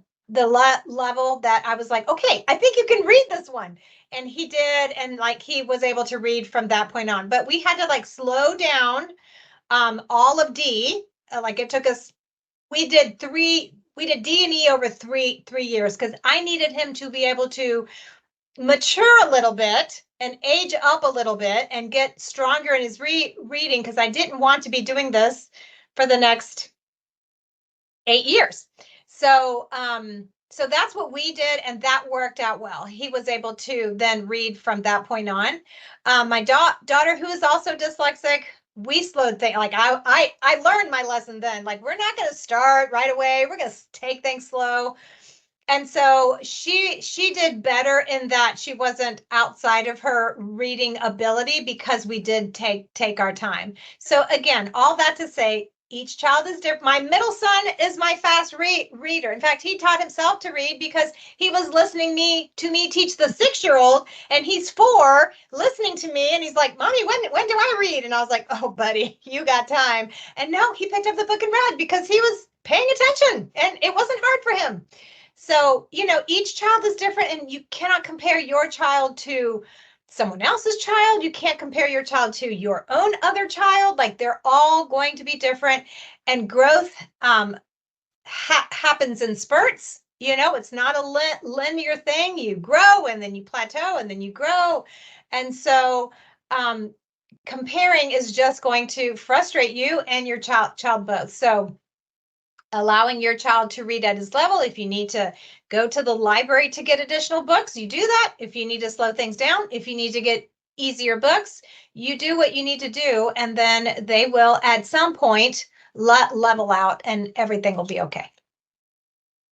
level, that I was like, okay, I think you can read this one. And he did, and like he was able to read from that point on. But we had to like slow down all of D. Like it took us, we did D and E over three years, because I needed him to be able to mature a little bit and age up a little bit and get stronger in his reading, because I didn't want to be doing this for the next 8 years. So so that's what we did, and that worked out well. He was able to then read from that point on. My daughter, who is also dyslexic, we slowed things. Like I learned my lesson then. Like, we're not going to start right away. We're going to take things slow. And so she did better in that she wasn't outside of her reading ability, because we did take our time. So again, all that to say, each child is different. My middle son is my fast reader. In fact, he taught himself to read because he was listening to me teach the 6-year-old, and he's 4, listening to me, and he's like, "Mommy, when do I read?" And I was like, "Oh, buddy, you got time." And no, he picked up the book and read because he was paying attention, and it wasn't hard for him. So, each child is different, and you cannot compare your child to someone else's child. You can't compare your child to your own other child. Like, they're all going to be different, and growth happens in spurts. It's not a linear thing. You grow, and then you plateau, and then you grow. And so comparing is just going to frustrate you and your child both. So allowing your child to read at his level. If you need to go to the library to get additional books, you do that. If you need to slow things down, if you need to get easier books, you do what you need to do, and then they will at some point level out, and everything will be okay.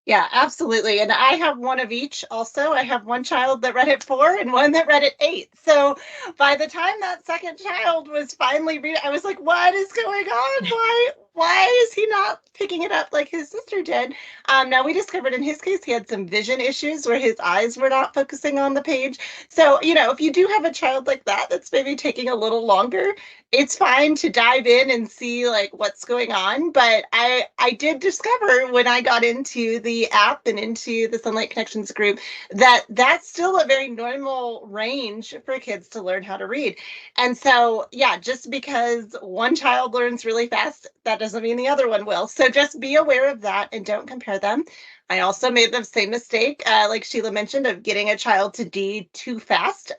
Yeah, absolutely. And I have one of each also. I have one child that read at 4 and one that read at 8. So by the time that second child was finally reading, I was like, what is going on? Why is he not picking it up like his sister did? Now, we discovered in his case, he had some vision issues where his eyes were not focusing on the page. So, if you do have a child like that, that's maybe taking a little longer, it's fine to dive in and see like what's going on. But I did discover when I got into the app and into the Sonlight Connections group that that's still a very normal range for kids to learn how to read. And so, yeah, just because one child learns really fast, that doesn't mean the other one will. So just be aware of that and don't compare them. I also made the same mistake, like Sheila mentioned, of getting a child to D too fast,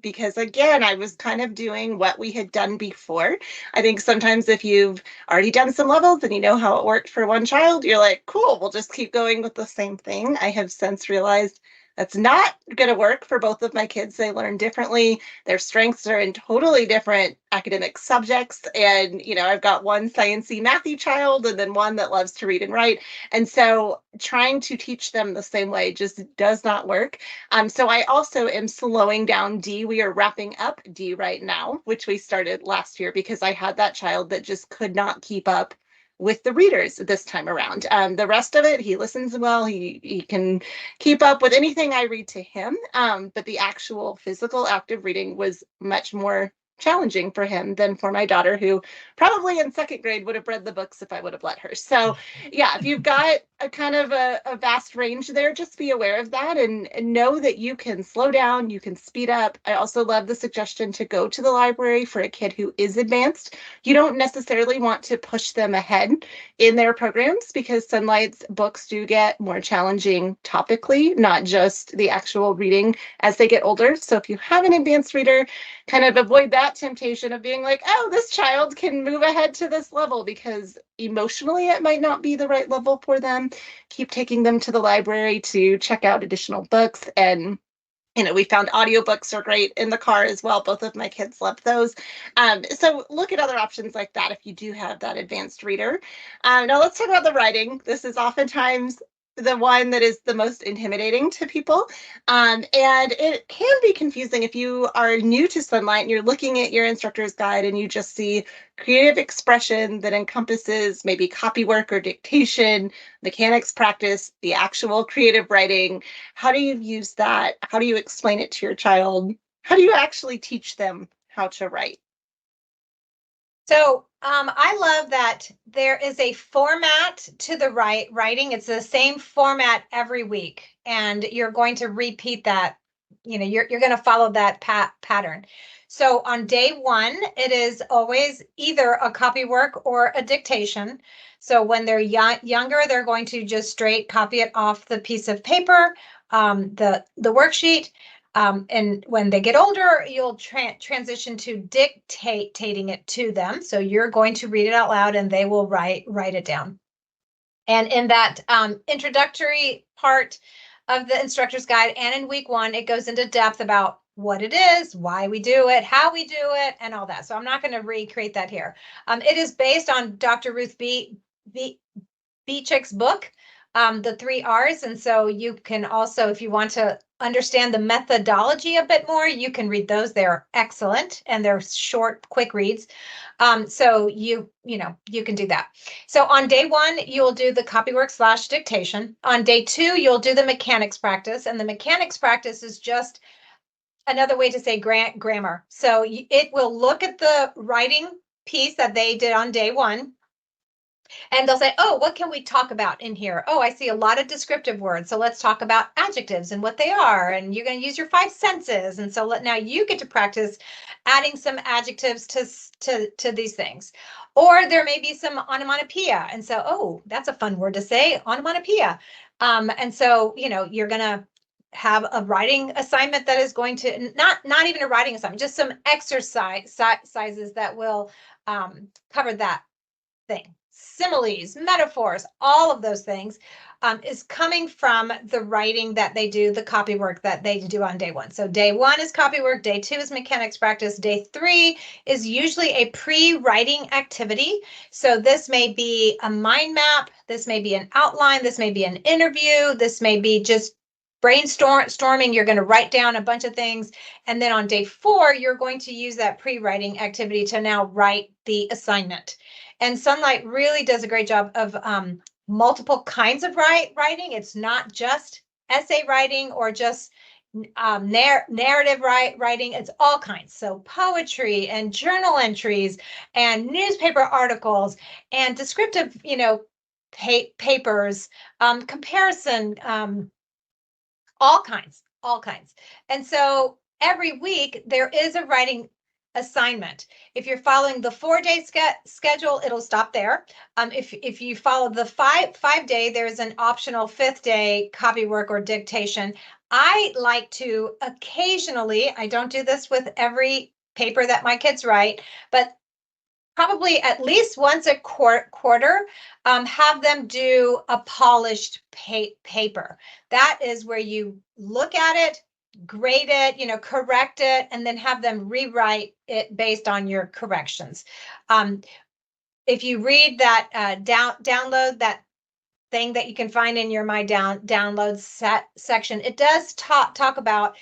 because again, I was kind of doing what we had done before. I think sometimes if you've already done some levels and you know how it worked for one child, you're like, cool, we'll just keep going with the same thing. I have since realized that's not going to work for both of my kids. They learn differently. Their strengths are in totally different academic subjects. And, I've got one sciencey, mathy child and then one that loves to read and write. And so trying to teach them the same way just does not work. So I also am slowing down D. We are wrapping up D right now, which we started last year because I had that child that just could not keep up with the readers this time around. The rest of it, he listens well. He can keep up with anything I read to him. But the actual physical active reading was much more challenging for him than for my daughter, who probably in 2nd grade would have read the books if I would have let her. So yeah, if you've got a kind of a vast range there, just be aware of that and know that you can slow down, you can speed up. I also love the suggestion to go to the library for a kid who is advanced. You don't necessarily want to push them ahead in their programs because Sonlight's books do get more challenging topically, not just the actual reading as they get older. So if you have an advanced reader, kind of avoid that temptation of being like, oh, this child can move ahead to this level, because emotionally it might not be the right level for them. Keep taking them to the library to check out additional books. And we found audiobooks are great in the car as well. Both of my kids love those. So look at other options like that if you do have that advanced reader. Now let's talk about the writing. This is oftentimes the one that is the most intimidating to people. And it can be confusing if you are new to Sonlight and you're looking at your instructor's guide and you just see creative expression that encompasses maybe copy work or dictation, mechanics practice, the actual creative writing. How do you use that? How do you explain it to your child? How do you actually teach them how to write? So I love that there is a format to the writing. It's the same format every week, and you're going to repeat that. You're going to follow that pattern. So on day 1, it is always either a copy work or a dictation. So when they're younger, they're going to just straight copy it off the piece of paper, the worksheet. And when they get older, you'll transition to dictating it to them. So you're going to read it out loud and they will write it down. And in that introductory part of the instructor's guide and in week 1, it goes into depth about what it is, why we do it, how we do it, and all that. So I'm not going to recreate that here. It is based on Dr. Ruth Beechick's book, The 3 R's. And so you can also, if you want to understand the methodology a bit more, you can read those. They're excellent and they're short, quick reads. So you can do that. So on day 1, you'll do the copywork / dictation. On day 2, you'll do the mechanics practice. And the mechanics practice is just another way to say grammar. So it will look at the writing piece that they did on day 1. And they'll say, oh, what can we talk about in here? Oh, I see a lot of descriptive words. So let's talk about adjectives and what they are. And you're going to use your 5 senses. And so now you get to practice adding some adjectives to these things. Or there may be some onomatopoeia. And so, oh, that's a fun word to say, onomatopoeia. And so, you're going to have a writing assignment that is going to, not even a writing assignment, just some exercises that will cover that thing. Similes, metaphors, all of those things is coming from the writing that they do, the copywork that they do on day 1. So day 1 is copywork, day 2 is mechanics practice, day 3 is usually a pre-writing activity. So this may be a mind map, this may be an outline, this may be an interview, this may be just brainstorming. You're going to write down a bunch of things. And then on day 4, you're going to use that pre-writing activity to now write the assignment. And Sonlight really does a great job of multiple kinds of writing. It's not just essay writing or just narrative writing. It's all kinds. So poetry and journal entries and newspaper articles and descriptive, papers, comparison, all kinds. And so every week there is a writing assignment. If you're following the 4-day schedule, it'll stop there. If you follow the 5-day, there's an optional 5th day copywork or dictation. I like to occasionally, I don't do this with every paper that my kids write, but probably at least once a quarter, have them do a polished paper. That is where you look at it, grade it, correct it, and then have them rewrite it based on your corrections. If you read that download, that thing that you can find in your My Downloads section, it does talk about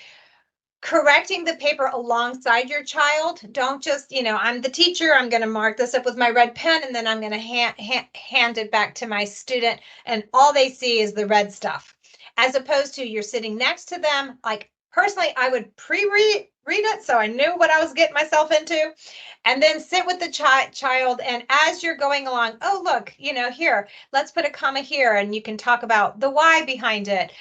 correcting the paper alongside your child. Don't just, I'm the teacher, I'm going to mark this up with my red pen, and then I'm going to hand it back to my student, and all they see is the red stuff. As opposed to you're sitting next to them. Like, personally, I would pre-read it so I knew what I was getting myself into, and then sit with the child. And as you're going along, oh, look, here, let's put a comma here, and you can talk about the why behind it.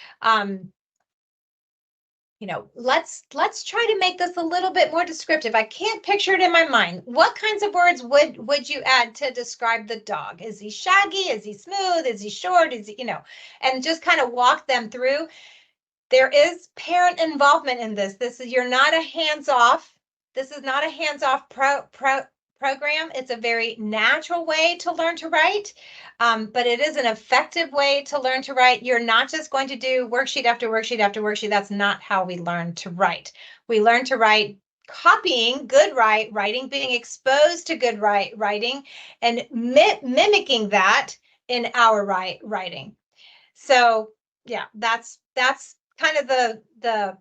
Let's try to make this a little bit more descriptive. I can't picture it in my mind. What kinds of words would you add to describe the dog? Is he shaggy? Is he smooth? Is he short? Is he, and just kind of walk them through. There is parent involvement in this. You're not a hands-off. This is not a hands-off program. It's a very natural way to learn to write, but it is an effective way to learn to write. You're not just going to do worksheet after worksheet after worksheet. That's not how we learn to write. We learn to write copying good writing, being exposed to good writing, and mimicking that in our writing. So yeah, that's kind of the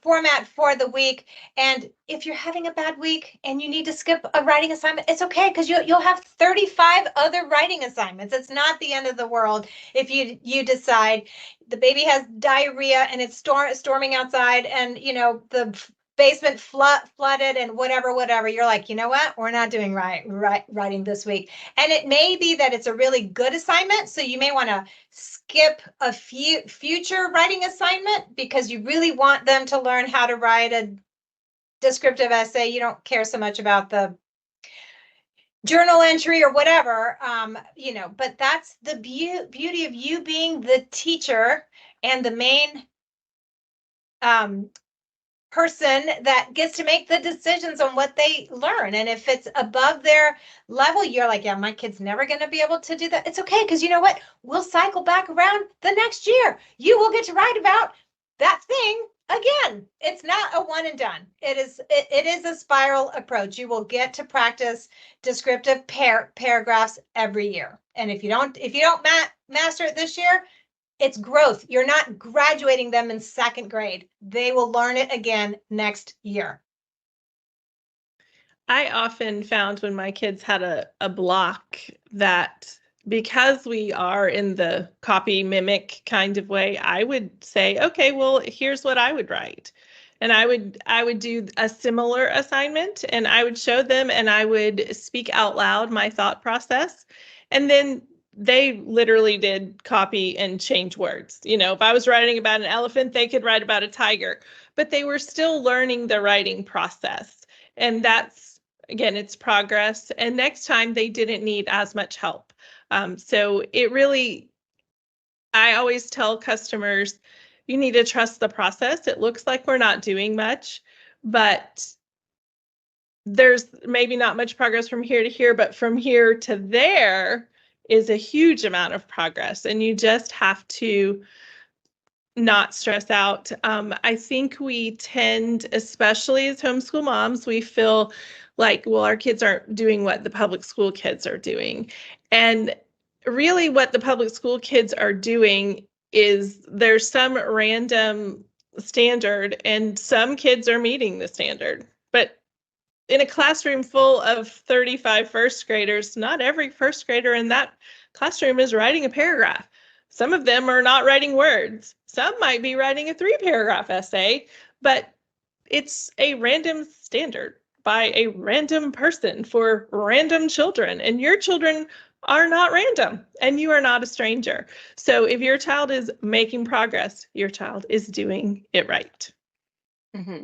format for the week. And if you're having a bad week and you need to skip a writing assignment, it's okay, because you'll have 35 other writing assignments. It's not the end of the world if you decide the baby has diarrhea and it's storming outside, and the basement flooded and whatever. You're like, you know what? We're not doing writing this week. And it may be that it's a really good assignment, so you may want to skip a future writing assignment because you really want them to learn how to write a descriptive essay. You don't care so much about the journal entry or whatever, but that's the beauty of you being the teacher and the main person that gets to make the decisions on what they learn. And if it's above their level, you're like, yeah, my kid's never going to be able to do that. It's okay, because you know what? We'll cycle back around the next year. You will get to write about that thing again. It's not a one and done. It is a spiral approach. You will get to practice descriptive paragraphs every year. And if you don't master it this year, it's growth. You're not graduating them in second grade. They will learn it again next year. I often found when my kids had a block that because we are in the copy mimic kind of way, I would say, okay, well, here's what I would write. And I would do a similar assignment, and I would show them, and I would speak out loud my thought process. And then they literally did copy and change words. You know, if I was writing about an elephant, they could write about a tiger, but they were still learning the writing process. And that's, again, it's progress. And next time they didn't need as much help. So it really, I always tell customers, you need to trust the process. It looks like we're not doing much, but there's maybe not much progress from here to here, but from here to there is a huge amount of progress, and you just have to not stress out. I think we tend, especially as homeschool moms, we feel like, well, our kids aren't doing what the public school kids are doing. And really what the public school kids are doing is there's some random standard, and some kids are meeting the standard. But in a classroom full of 35 first graders, not every first grader in that classroom is writing a paragraph. Some of them are not writing words. Some might be writing a 3-paragraph essay, but it's a random standard by a random person for random children. And your children are not random, and you are not a stranger. So if your child is making progress, your child is doing it right. Mm-hmm.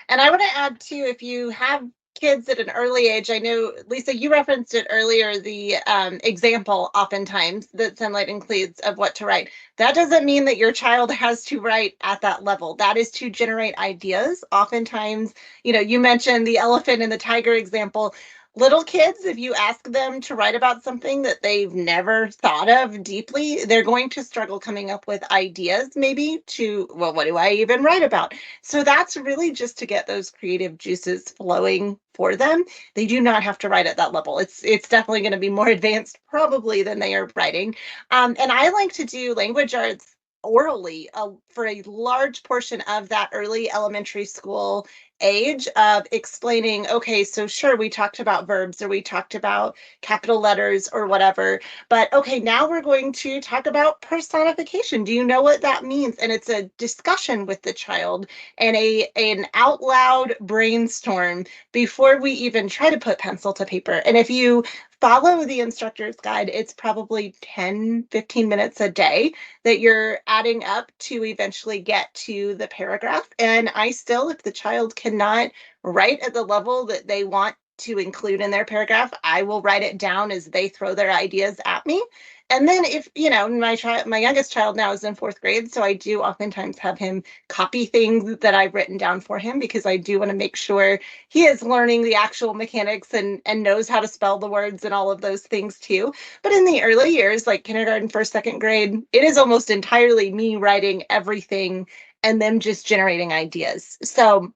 And I want to add too, if you have kids at an early age, I know, Lisa, you referenced it earlier, the example oftentimes that Sonlight includes of what to write. That doesn't mean that your child has to write at that level. That is to generate ideas. Oftentimes, you know, you mentioned the elephant and the tiger example. Little kids, if you ask them to write about something that they've never thought of deeply, they're going to struggle coming up with ideas maybe to, well, what do I even write about? So that's really just to get those creative juices flowing for them. They do not have to write at that level. It's definitely going to be more advanced probably than they are writing. And I like to do language arts orally for a large portion of that early elementary school age of explaining, okay, so sure, we talked about verbs or we talked about capital letters or whatever, but okay, now we're going to talk about personification. Do you know what that means? And it's a discussion with the child and an out loud brainstorm before we even try to put pencil to paper. And if you follow the instructor's guide, it's probably 10-15 minutes a day that you're adding up to eventually get to the paragraph. And I still, if the child cannot write at the level that they want to include in their paragraph, I will write it down as they throw their ideas at me. And then if, you know, my youngest child now is in 4th grade, so I do oftentimes have him copy things that I've written down for him because I do want to make sure he is learning the actual mechanics and knows how to spell the words and all of those things too. But in the early years, like kindergarten, 1st, 2nd grade, it is almost entirely me writing everything and them just generating ideas. So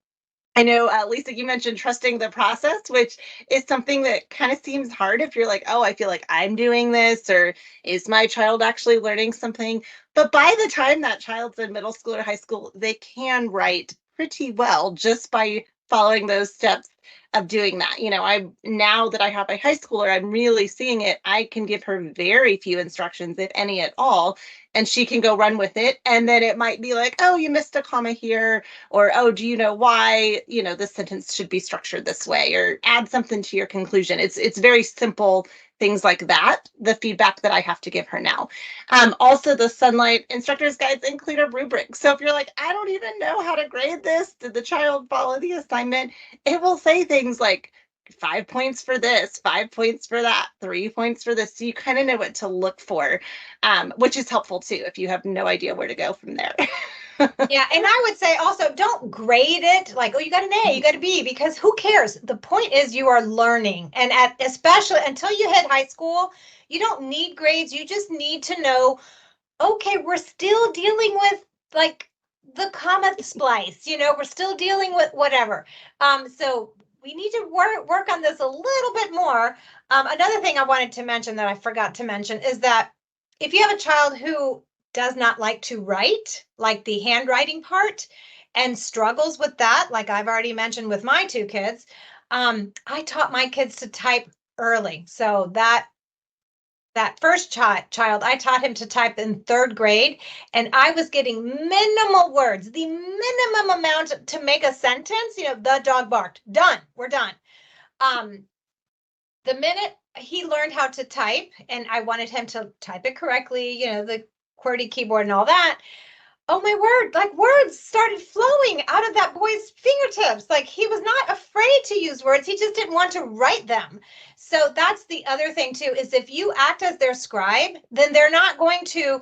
I know, Lisa, you mentioned trusting the process, which is something that kind of seems hard if you're like, oh, I feel like I'm doing this, or is my child actually learning something? But by the time that child's in middle school or high school, they can write pretty well just by following those steps of doing that. You know, now that I have a high schooler, I'm really seeing it. I can give her very few instructions, if any at all, and she can go run with it. And then it might be like, oh, you missed a comma here, or, oh, do you know why, you know, this sentence should be structured this way, or add something to your conclusion. It's very simple things like that, the feedback that I have to give her now. Also, the Sonlight instructor's guides include a rubric. So if you're like, I don't even know how to grade this, did the child follow the assignment? It will say things like 5 points for this, 5 points for that, 3 points for this. So you kind of know what to look for, which is helpful too if you have no idea where to go from there. Yeah, and I would say also don't grade it like, oh, you got an A, you got a B, because who cares? The point is you are learning. And especially until you hit high school, you don't need grades. You just need to know, okay, we're still dealing with like the comma splice, we're still dealing with whatever. So we need to work on this a little bit more. Another thing I wanted to mention that I forgot to mention is that if you have a child who does not like to write, like the handwriting part, and struggles with that, like I've already mentioned with my two kids, I taught my kids to type early. So that first child, I taught him to type in 3rd grade, and I was getting minimal words, the minimum amount to make a sentence. The dog barked. Done. We're done. The minute he learned how to type, and I wanted him to type it correctly, the QWERTY keyboard and all that. Oh my word, like words started flowing out of that boy's fingertips. Like he was not afraid to use words. He just didn't want to write them. So that's the other thing too, is if you act as their scribe, then they're not going to,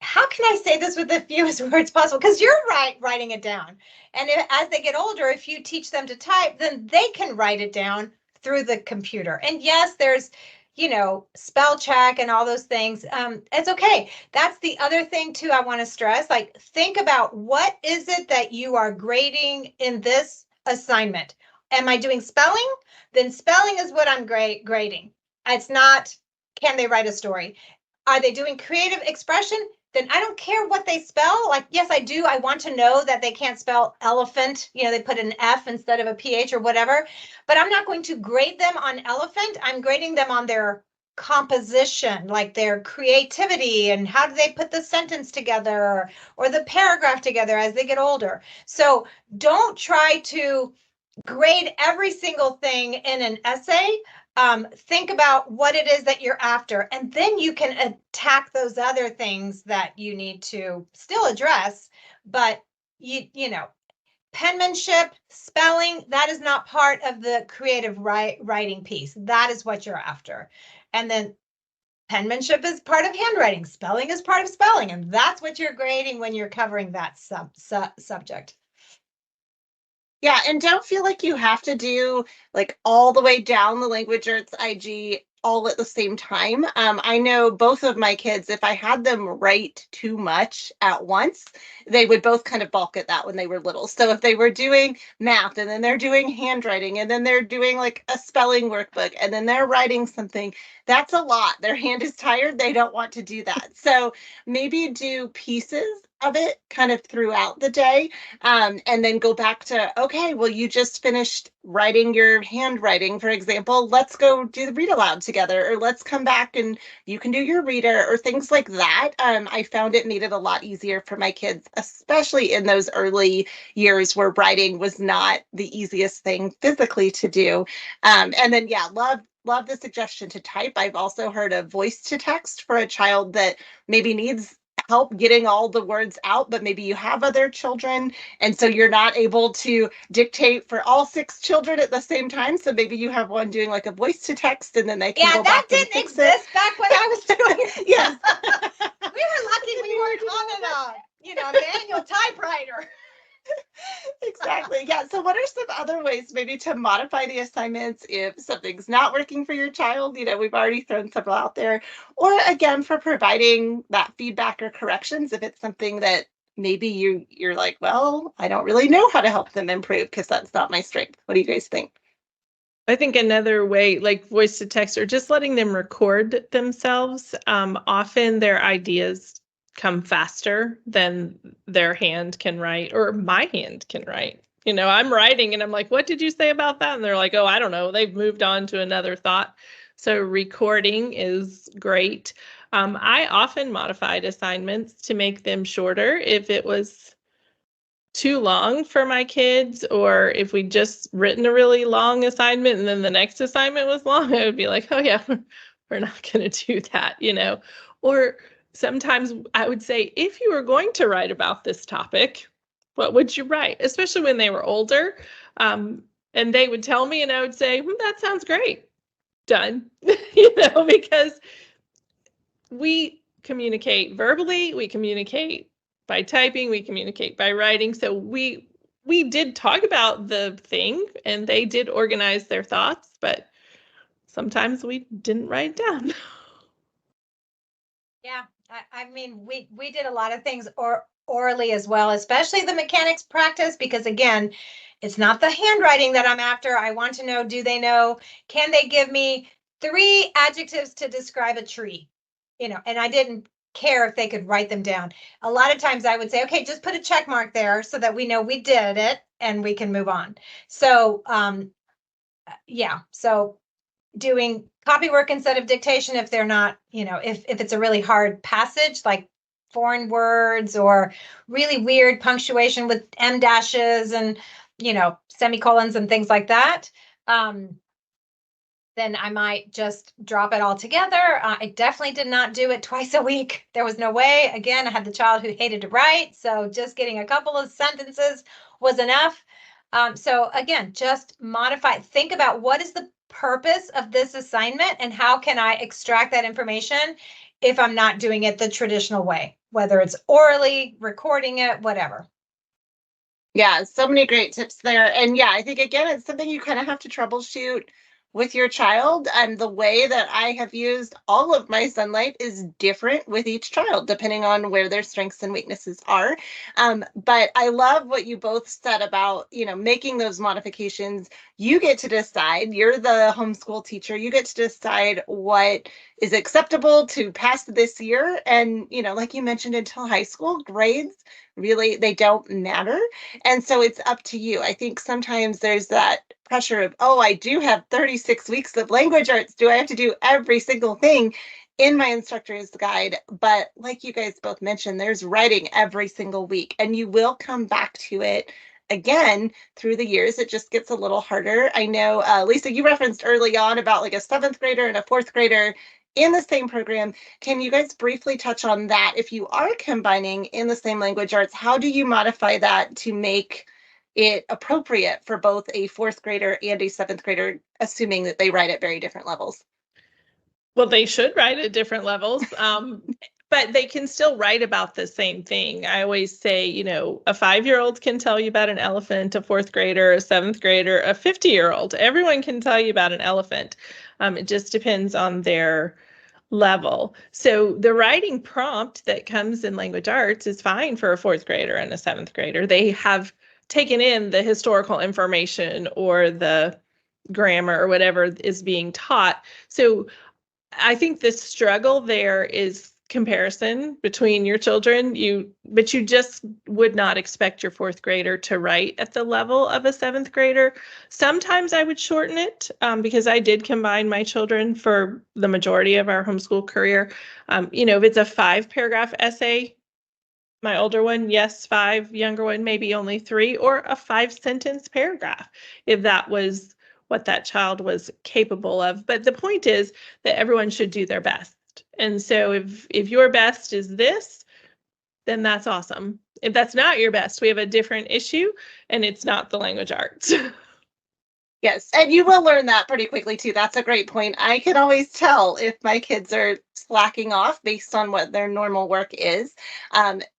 how can I say this with the fewest words possible? Because you're writing it down. And as they get older, if you teach them to type, then they can write it down through the computer. And yes, there's spell check and all those things. It's okay. That's the other thing too I want to stress. Like, think about what is it that you are grading in this assignment. Am I doing spelling? Then spelling is what I'm grading. It's not, can they write a story? Are they doing creative expression? Then I don't care what they spell. Like, yes, I do. I want to know that they can't spell elephant. They put an F instead of a PH or whatever. But I'm not going to grade them on elephant. I'm grading them on their composition, like their creativity and how do they put the sentence together or the paragraph together as they get older. So don't try to grade every single thing in an essay. Think about what it is that you're after, and then you can attack those other things that you need to still address. But penmanship, spelling, that is not part of the creative writing piece. That is what you're after. And then penmanship is part of handwriting. Spelling is part of spelling. And that's what you're grading when you're covering that subject. Yeah, and don't feel like you have to do like all the way down the language arts IG all at the same time. I know both of my kids, if I had them write too much at once, they would both kind of balk at that when they were little. So if they were doing math and then they're doing handwriting and then they're doing like a spelling workbook and then they're writing something, that's a lot. Their hand is tired. They don't want to do that. So maybe do pieces of it kind of throughout the day, and then go back to, okay, well, you just finished writing your handwriting, for example, let's go do the read aloud together, or let's come back and you can do your reader, or things like that. I found it made it a lot easier for my kids, especially in those early years where writing was not the easiest thing physically to do. And then, yeah, love the suggestion to type. I've also heard of voice to text for a child that maybe needs help getting all the words out, but maybe you have other children and so you're not able to dictate for all 6 children at the same time. So maybe you have one doing like a voice to text and then they can go back and fix it. Yeah, that didn't exist back when I was doing it. Yes. We were lucky we weren't on an manual typewriter. Exactly. Yeah. So what are some other ways maybe to modify the assignments if something's not working for your child? We've already thrown several out there. Or again, for providing that feedback or corrections if it's something that maybe you're like, well, I don't really know how to help them improve because that's not my strength. What do you guys think? I think another way, like voice to text, or just letting them record themselves, often their ideas come faster than their hand can write or my hand can write. I'm writing and I'm like, what did you say about that? And they're like, oh, I don't know. They've moved on to another thought. So recording is great. I often modified assignments to make them shorter if it was too long for my kids, or if we just written a really long assignment and then the next assignment was long, I would be like, oh yeah, we're not going to do that, or sometimes I would say, if you were going to write about this topic, what would you write? Especially when they were older. And they would tell me and I would say, that sounds great. Done. Because we communicate verbally, we communicate by typing, we communicate by writing. So we did talk about the thing, and they did organize their thoughts, but sometimes we didn't write it down. Yeah, I mean, we did a lot of things orally as well, especially the mechanics practice, because again, it's not the handwriting that I'm after. I want to know, do they know? Can they give me 3 adjectives to describe a tree? And I didn't care if they could write them down. A lot of times I would say, okay, just put a check mark there so that we know we did it and we can move on. So, yeah, so doing copy work instead of dictation if they're not, if it's a really hard passage like foreign words or really weird punctuation with em dashes and semicolons and things like that, then I might just drop it all together. I definitely did not do it twice a week. There was no way. Again, I had the child who hated to write, so just getting a couple of sentences was enough. So again, just modify. Think about what is the purpose of this assignment and how can I extract that information if I'm not doing it the traditional way, whether it's orally, recording it, whatever. Yeah, so many great tips there. And yeah, I think again, it's something you kind of have to troubleshoot with your child. And the way that I have used all of my Sonlight is different with each child, depending on where their strengths and weaknesses are. But I love what you both said about, making those modifications. You get to decide, you're the homeschool teacher, you get to decide what is acceptable to pass this year. And, like you mentioned, until high school, grades really, they don't matter. And so it's up to you. I think sometimes there's that pressure of, oh, I do have 36 weeks of language arts. Do I have to do every single thing in my instructor's guide? But like you guys both mentioned, there's writing every single week, and you will come back to it again through the years. It just gets a little harder. I know, Lisa, you referenced early on about like a 7th grader and a 4th grader in the same program. Can you guys briefly touch on that? If you are combining in the same language arts, how do you modify that to make it appropriate for both a 4th grader and a 7th grader, assuming that they write at very different levels? Well, they should write at different levels, but they can still write about the same thing. I always say, a 5-year-old can tell you about an elephant, a 4th grader, a 7th grader, a 50-year-old. Everyone can tell you about an elephant. It just depends on their level. So the writing prompt that comes in language arts is fine for a 4th grader and a 7th grader. They have taken in the historical information or the grammar or whatever is being taught. So I think the struggle there is comparison between your children. But you just would not expect your 4th grader to write at the level of a 7th grader. Sometimes I would shorten it because I did combine my children for the majority of our homeschool career. If it's a 5-paragraph essay, my older one, yes, 5, younger one, maybe only 3, or a 5-sentence paragraph, if that was what that child was capable of. But the point is that everyone should do their best. And so if your best is this, then that's awesome. If that's not your best, we have a different issue, and it's not the language arts. Yes, and you will learn that pretty quickly too. That's a great point. I can always tell if my kids are slacking off based on what their normal work is.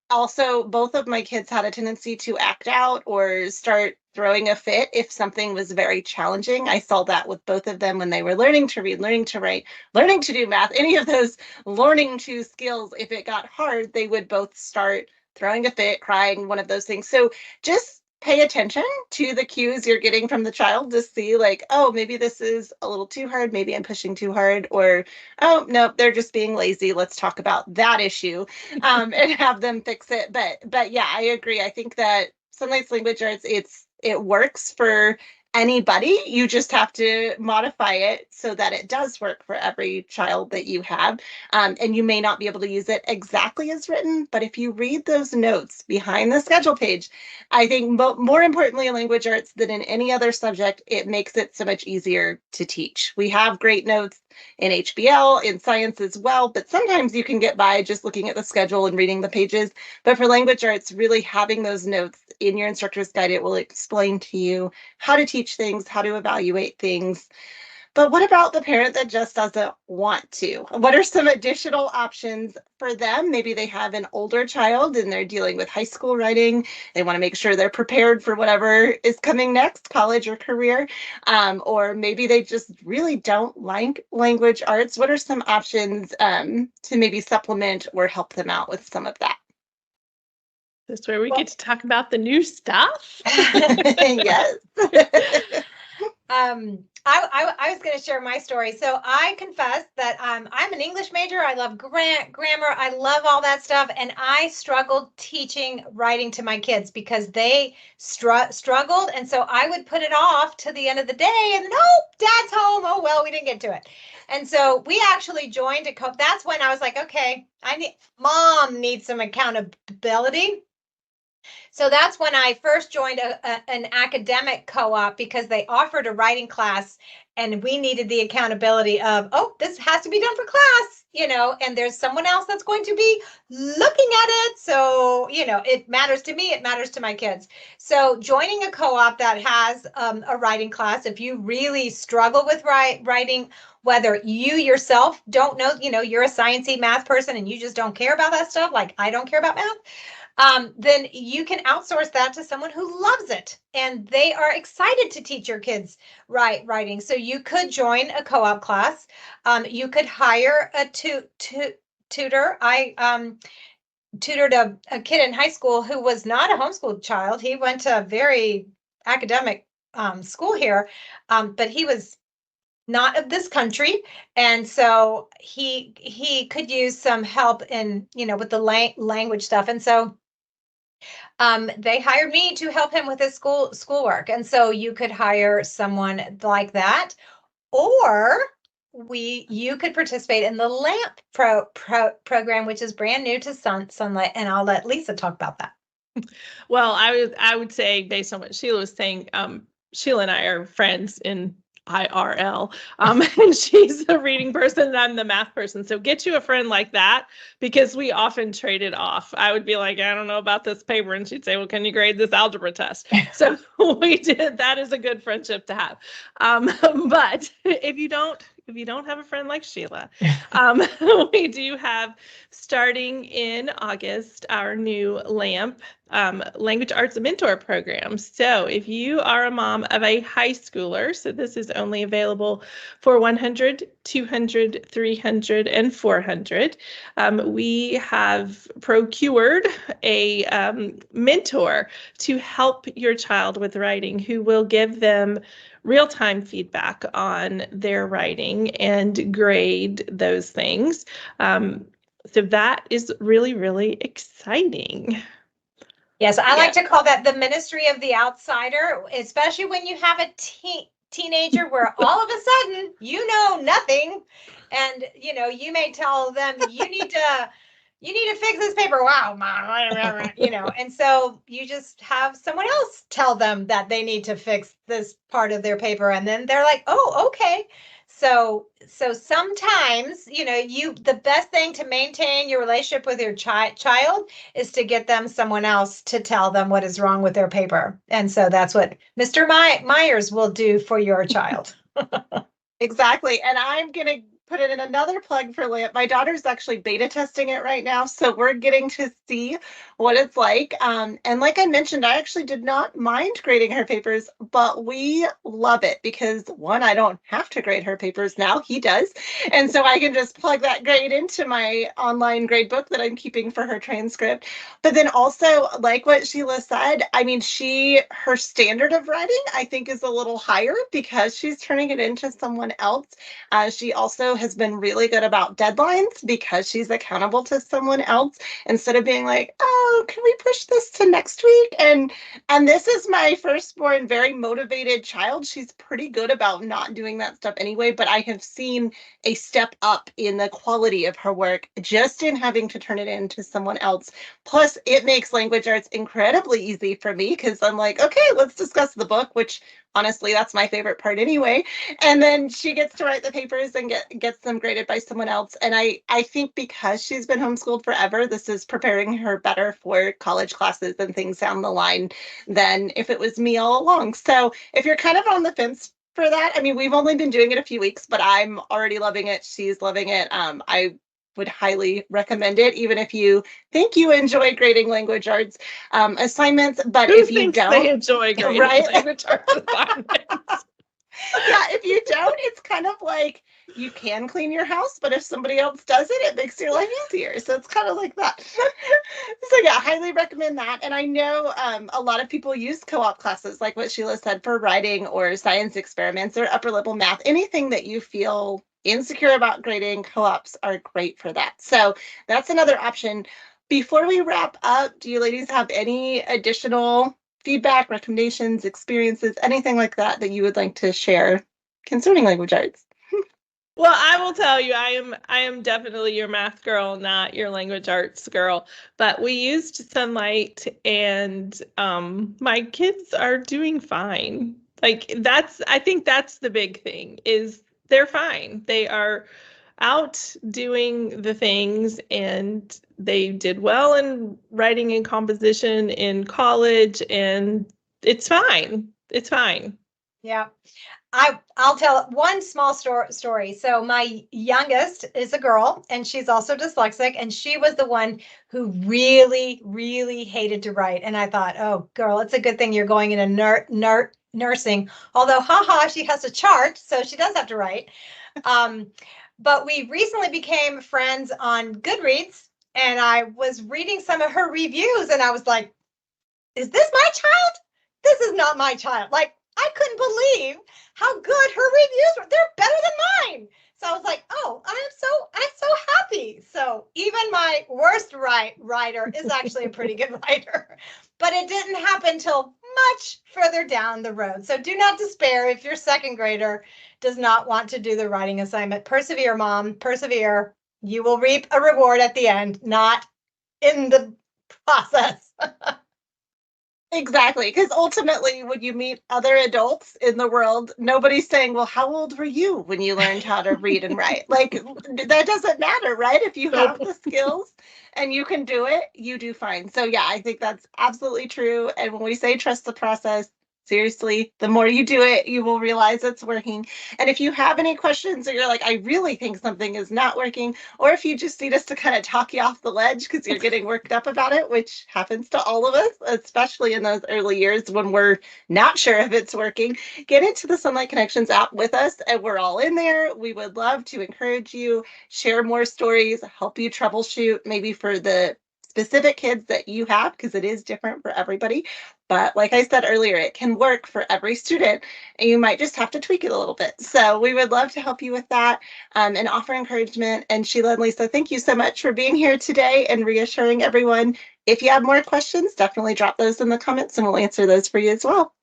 Also, both of my kids had a tendency to act out or start throwing a fit if something was very challenging. I saw that with both of them when they were learning to read, learning to write, learning to do math, any of those learning to skills. If it got hard, they would both start throwing a fit, crying, one of those things. So just pay attention to the cues you're getting from the child to see like, oh, maybe this is a little too hard. Maybe I'm pushing too hard, or, oh, no, they're just being lazy. Let's talk about that issue and have them fix it. But yeah, I agree. I think that Sonlight's language arts, it works for anybody. You just have to modify it so that it does work for every child that you have. And you may not be able to use it exactly as written, but if you read those notes behind the schedule page, I think more importantly in language arts than in any other subject, it makes it so much easier to teach. We have great notes in HBL, in science as well, but sometimes you can get by just looking at the schedule and reading the pages. But for language arts, really having those notes in your instructor's guide, it will explain to you how to teach things, how to evaluate things. But what about the parent that just doesn't want to? What are some additional options for them? Maybe they have an older child and they're dealing with high school writing. They want to make sure they're prepared for whatever is coming next, college or career. Or maybe they just really don't like language arts. What are some options to maybe supplement or help them out with some of that? This is where we get to talk about the new stuff. Yes. I was going to share my story. So I confess that I'm an English major. I love grammar. I love all that stuff. And I struggled teaching writing to my kids because they struggled. And so I would put it off to the end of the day and nope, dad's home. Oh, well, we didn't get to it. And so we actually joined that's when I was like, okay, mom needs some accountability. So that's when I first joined an academic co-op because they offered a writing class and we needed the accountability of, oh, this has to be done for class, and there's someone else that's going to be looking at it. So, it matters to me, it matters to my kids. So joining a co-op that has a writing class, if you really struggle with writing, whether you yourself don't know, you're a sciencey math person and you just don't care about that stuff, like I don't care about math, then you can outsource that to someone who loves it and they are excited to teach your kids writing. So you could join a co-op class. You could hire a tutor. I tutored a kid in high school who was not a homeschooled child. He went to a very academic school here, but he was not of this country, and so he could use some help in with the language stuff, and so they hired me to help him with his schoolwork. And so you could hire someone like that, or you could participate in the LAMP program, which is brand new to Sonlight, and I'll let Lisa talk about that. Well, I would say, based on what Sheila was saying, Sheila and I are friends in IRL, and she's a reading person and I'm the math person. So get you a friend like that, because we often trade it off. I would be like, I don't know about this paper, and she'd say, well, can you grade this algebra test? So we did. That is a good friendship to have. But if you don't have a friend like Sheila, we do have, starting in August, our new LAMP, Language Arts Mentor program. So if you are a mom of a high schooler, so this is only available for 100, 200, 300, and 400, we have procured a mentor to help your child with writing, who will give them real-time feedback on their writing and grade those things. So that is really, really exciting. Yes, I like to call that the ministry of the outsider, especially when you have a teenager where all of a sudden you know nothing, and you may tell them you need to fix this paper. Wow, mom, and so you just have someone else tell them that they need to fix this part of their paper, and then they're like, oh, okay. So sometimes, the best thing to maintain your relationship with your child is to get them someone else to tell them what is wrong with their paper. And so that's what Mr. Myers will do for your child. Exactly. And I'm going to put it in another plug for LAMP. My daughter's actually beta testing it right now, so we're getting to see what it's like. And like I mentioned, I actually did not mind grading her papers, but we love it because, one, I don't have to grade her papers now. He does. And so I can just plug that grade into my online grade book that I'm keeping for her transcript. But then also, like what Sheila said, I mean, her standard of writing, I think, is a little higher because she's turning it into someone else. She also has been really good about deadlines because she's accountable to someone else, instead of being like, oh, can we push this to next week? And this is my firstborn, very motivated child. She's pretty good about not doing that stuff anyway, but I have seen a step up in the quality of her work just in having to turn it into someone else. Plus, it makes language arts incredibly easy for me because I'm like, okay, let's discuss the book, which honestly, that's my favorite part anyway. And then she gets to write the papers and gets them graded by someone else. And I think because she's been homeschooled forever, this is preparing her better for college classes and things down the line than if it was me all along. So if you're kind of on the fence for that. I mean, we've only been doing it a few weeks, but I'm already loving it. She's loving it. I would highly recommend it, even if you think you enjoy grading language arts assignments. But Who if you thinks don't, they enjoy grading right? language arts assignments? Yeah, if you don't, it's kind of like you can clean your house, but if somebody else does it, it makes your life easier. So it's kind of like that. So yeah, highly recommend that. And I know a lot of people use co-op classes, like what Sheila said, for writing or science experiments or upper level math. Anything that you feel insecure about grading, co-ops are great for that. So that's another option. Before we wrap up, do you ladies have any additional feedback, recommendations, experiences, anything like that that you would like to share concerning language arts? Well, I will tell you, I am definitely your math girl, not your language arts girl. But we used Sonlight, and my kids are doing fine. Like I think that's the big thing, is they're fine. They are out doing the things, and they did well in writing and composition in college, and it's fine. It's fine. Yeah. I'll tell one small story. So my youngest is a girl, and she's also dyslexic, and she was the one who really, really hated to write. And I thought, oh, girl, it's a good thing you're going into nursing. Although, haha, she has a chart, so she does have to write. But we recently became friends on Goodreads, and I was reading some of her reviews, and I was like, is this my child? This is not my child. Like, I couldn't believe how good her reviews were. They're better than mine. So I was like, oh, I'm so happy. So even my worst writer is actually a pretty good writer. But it didn't happen till much further down the road. So do not despair if your second grader does not want to do the writing assignment. Persevere, mom, persevere. You will reap a reward at the end, not in the process. Exactly, because ultimately, when you meet other adults in the world, nobody's saying, well, how old were you when you learned how to read and write? Like, that doesn't matter, right? If you have the skills and you can do it, you do fine. So yeah, I think that's absolutely true. And when we say trust the process, seriously, the more you do it, you will realize it's working. And if you have any questions or you're like, I really think something is not working, or if you just need us to kind of talk you off the ledge because you're getting worked up about it, which happens to all of us, especially in those early years when we're not sure if it's working, get into the Sonlight Connections app with us, and we're all in there. We would love to encourage you, share more stories, help you troubleshoot, maybe for the specific kids that you have, because it is different for everybody. But like I said earlier, it can work for every student, and you might just have to tweak it a little bit. So we would love to help you with that and offer encouragement. And Sheila and Lisa, thank you so much for being here today and reassuring everyone. If you have more questions, definitely drop those in the comments and we'll answer those for you as well.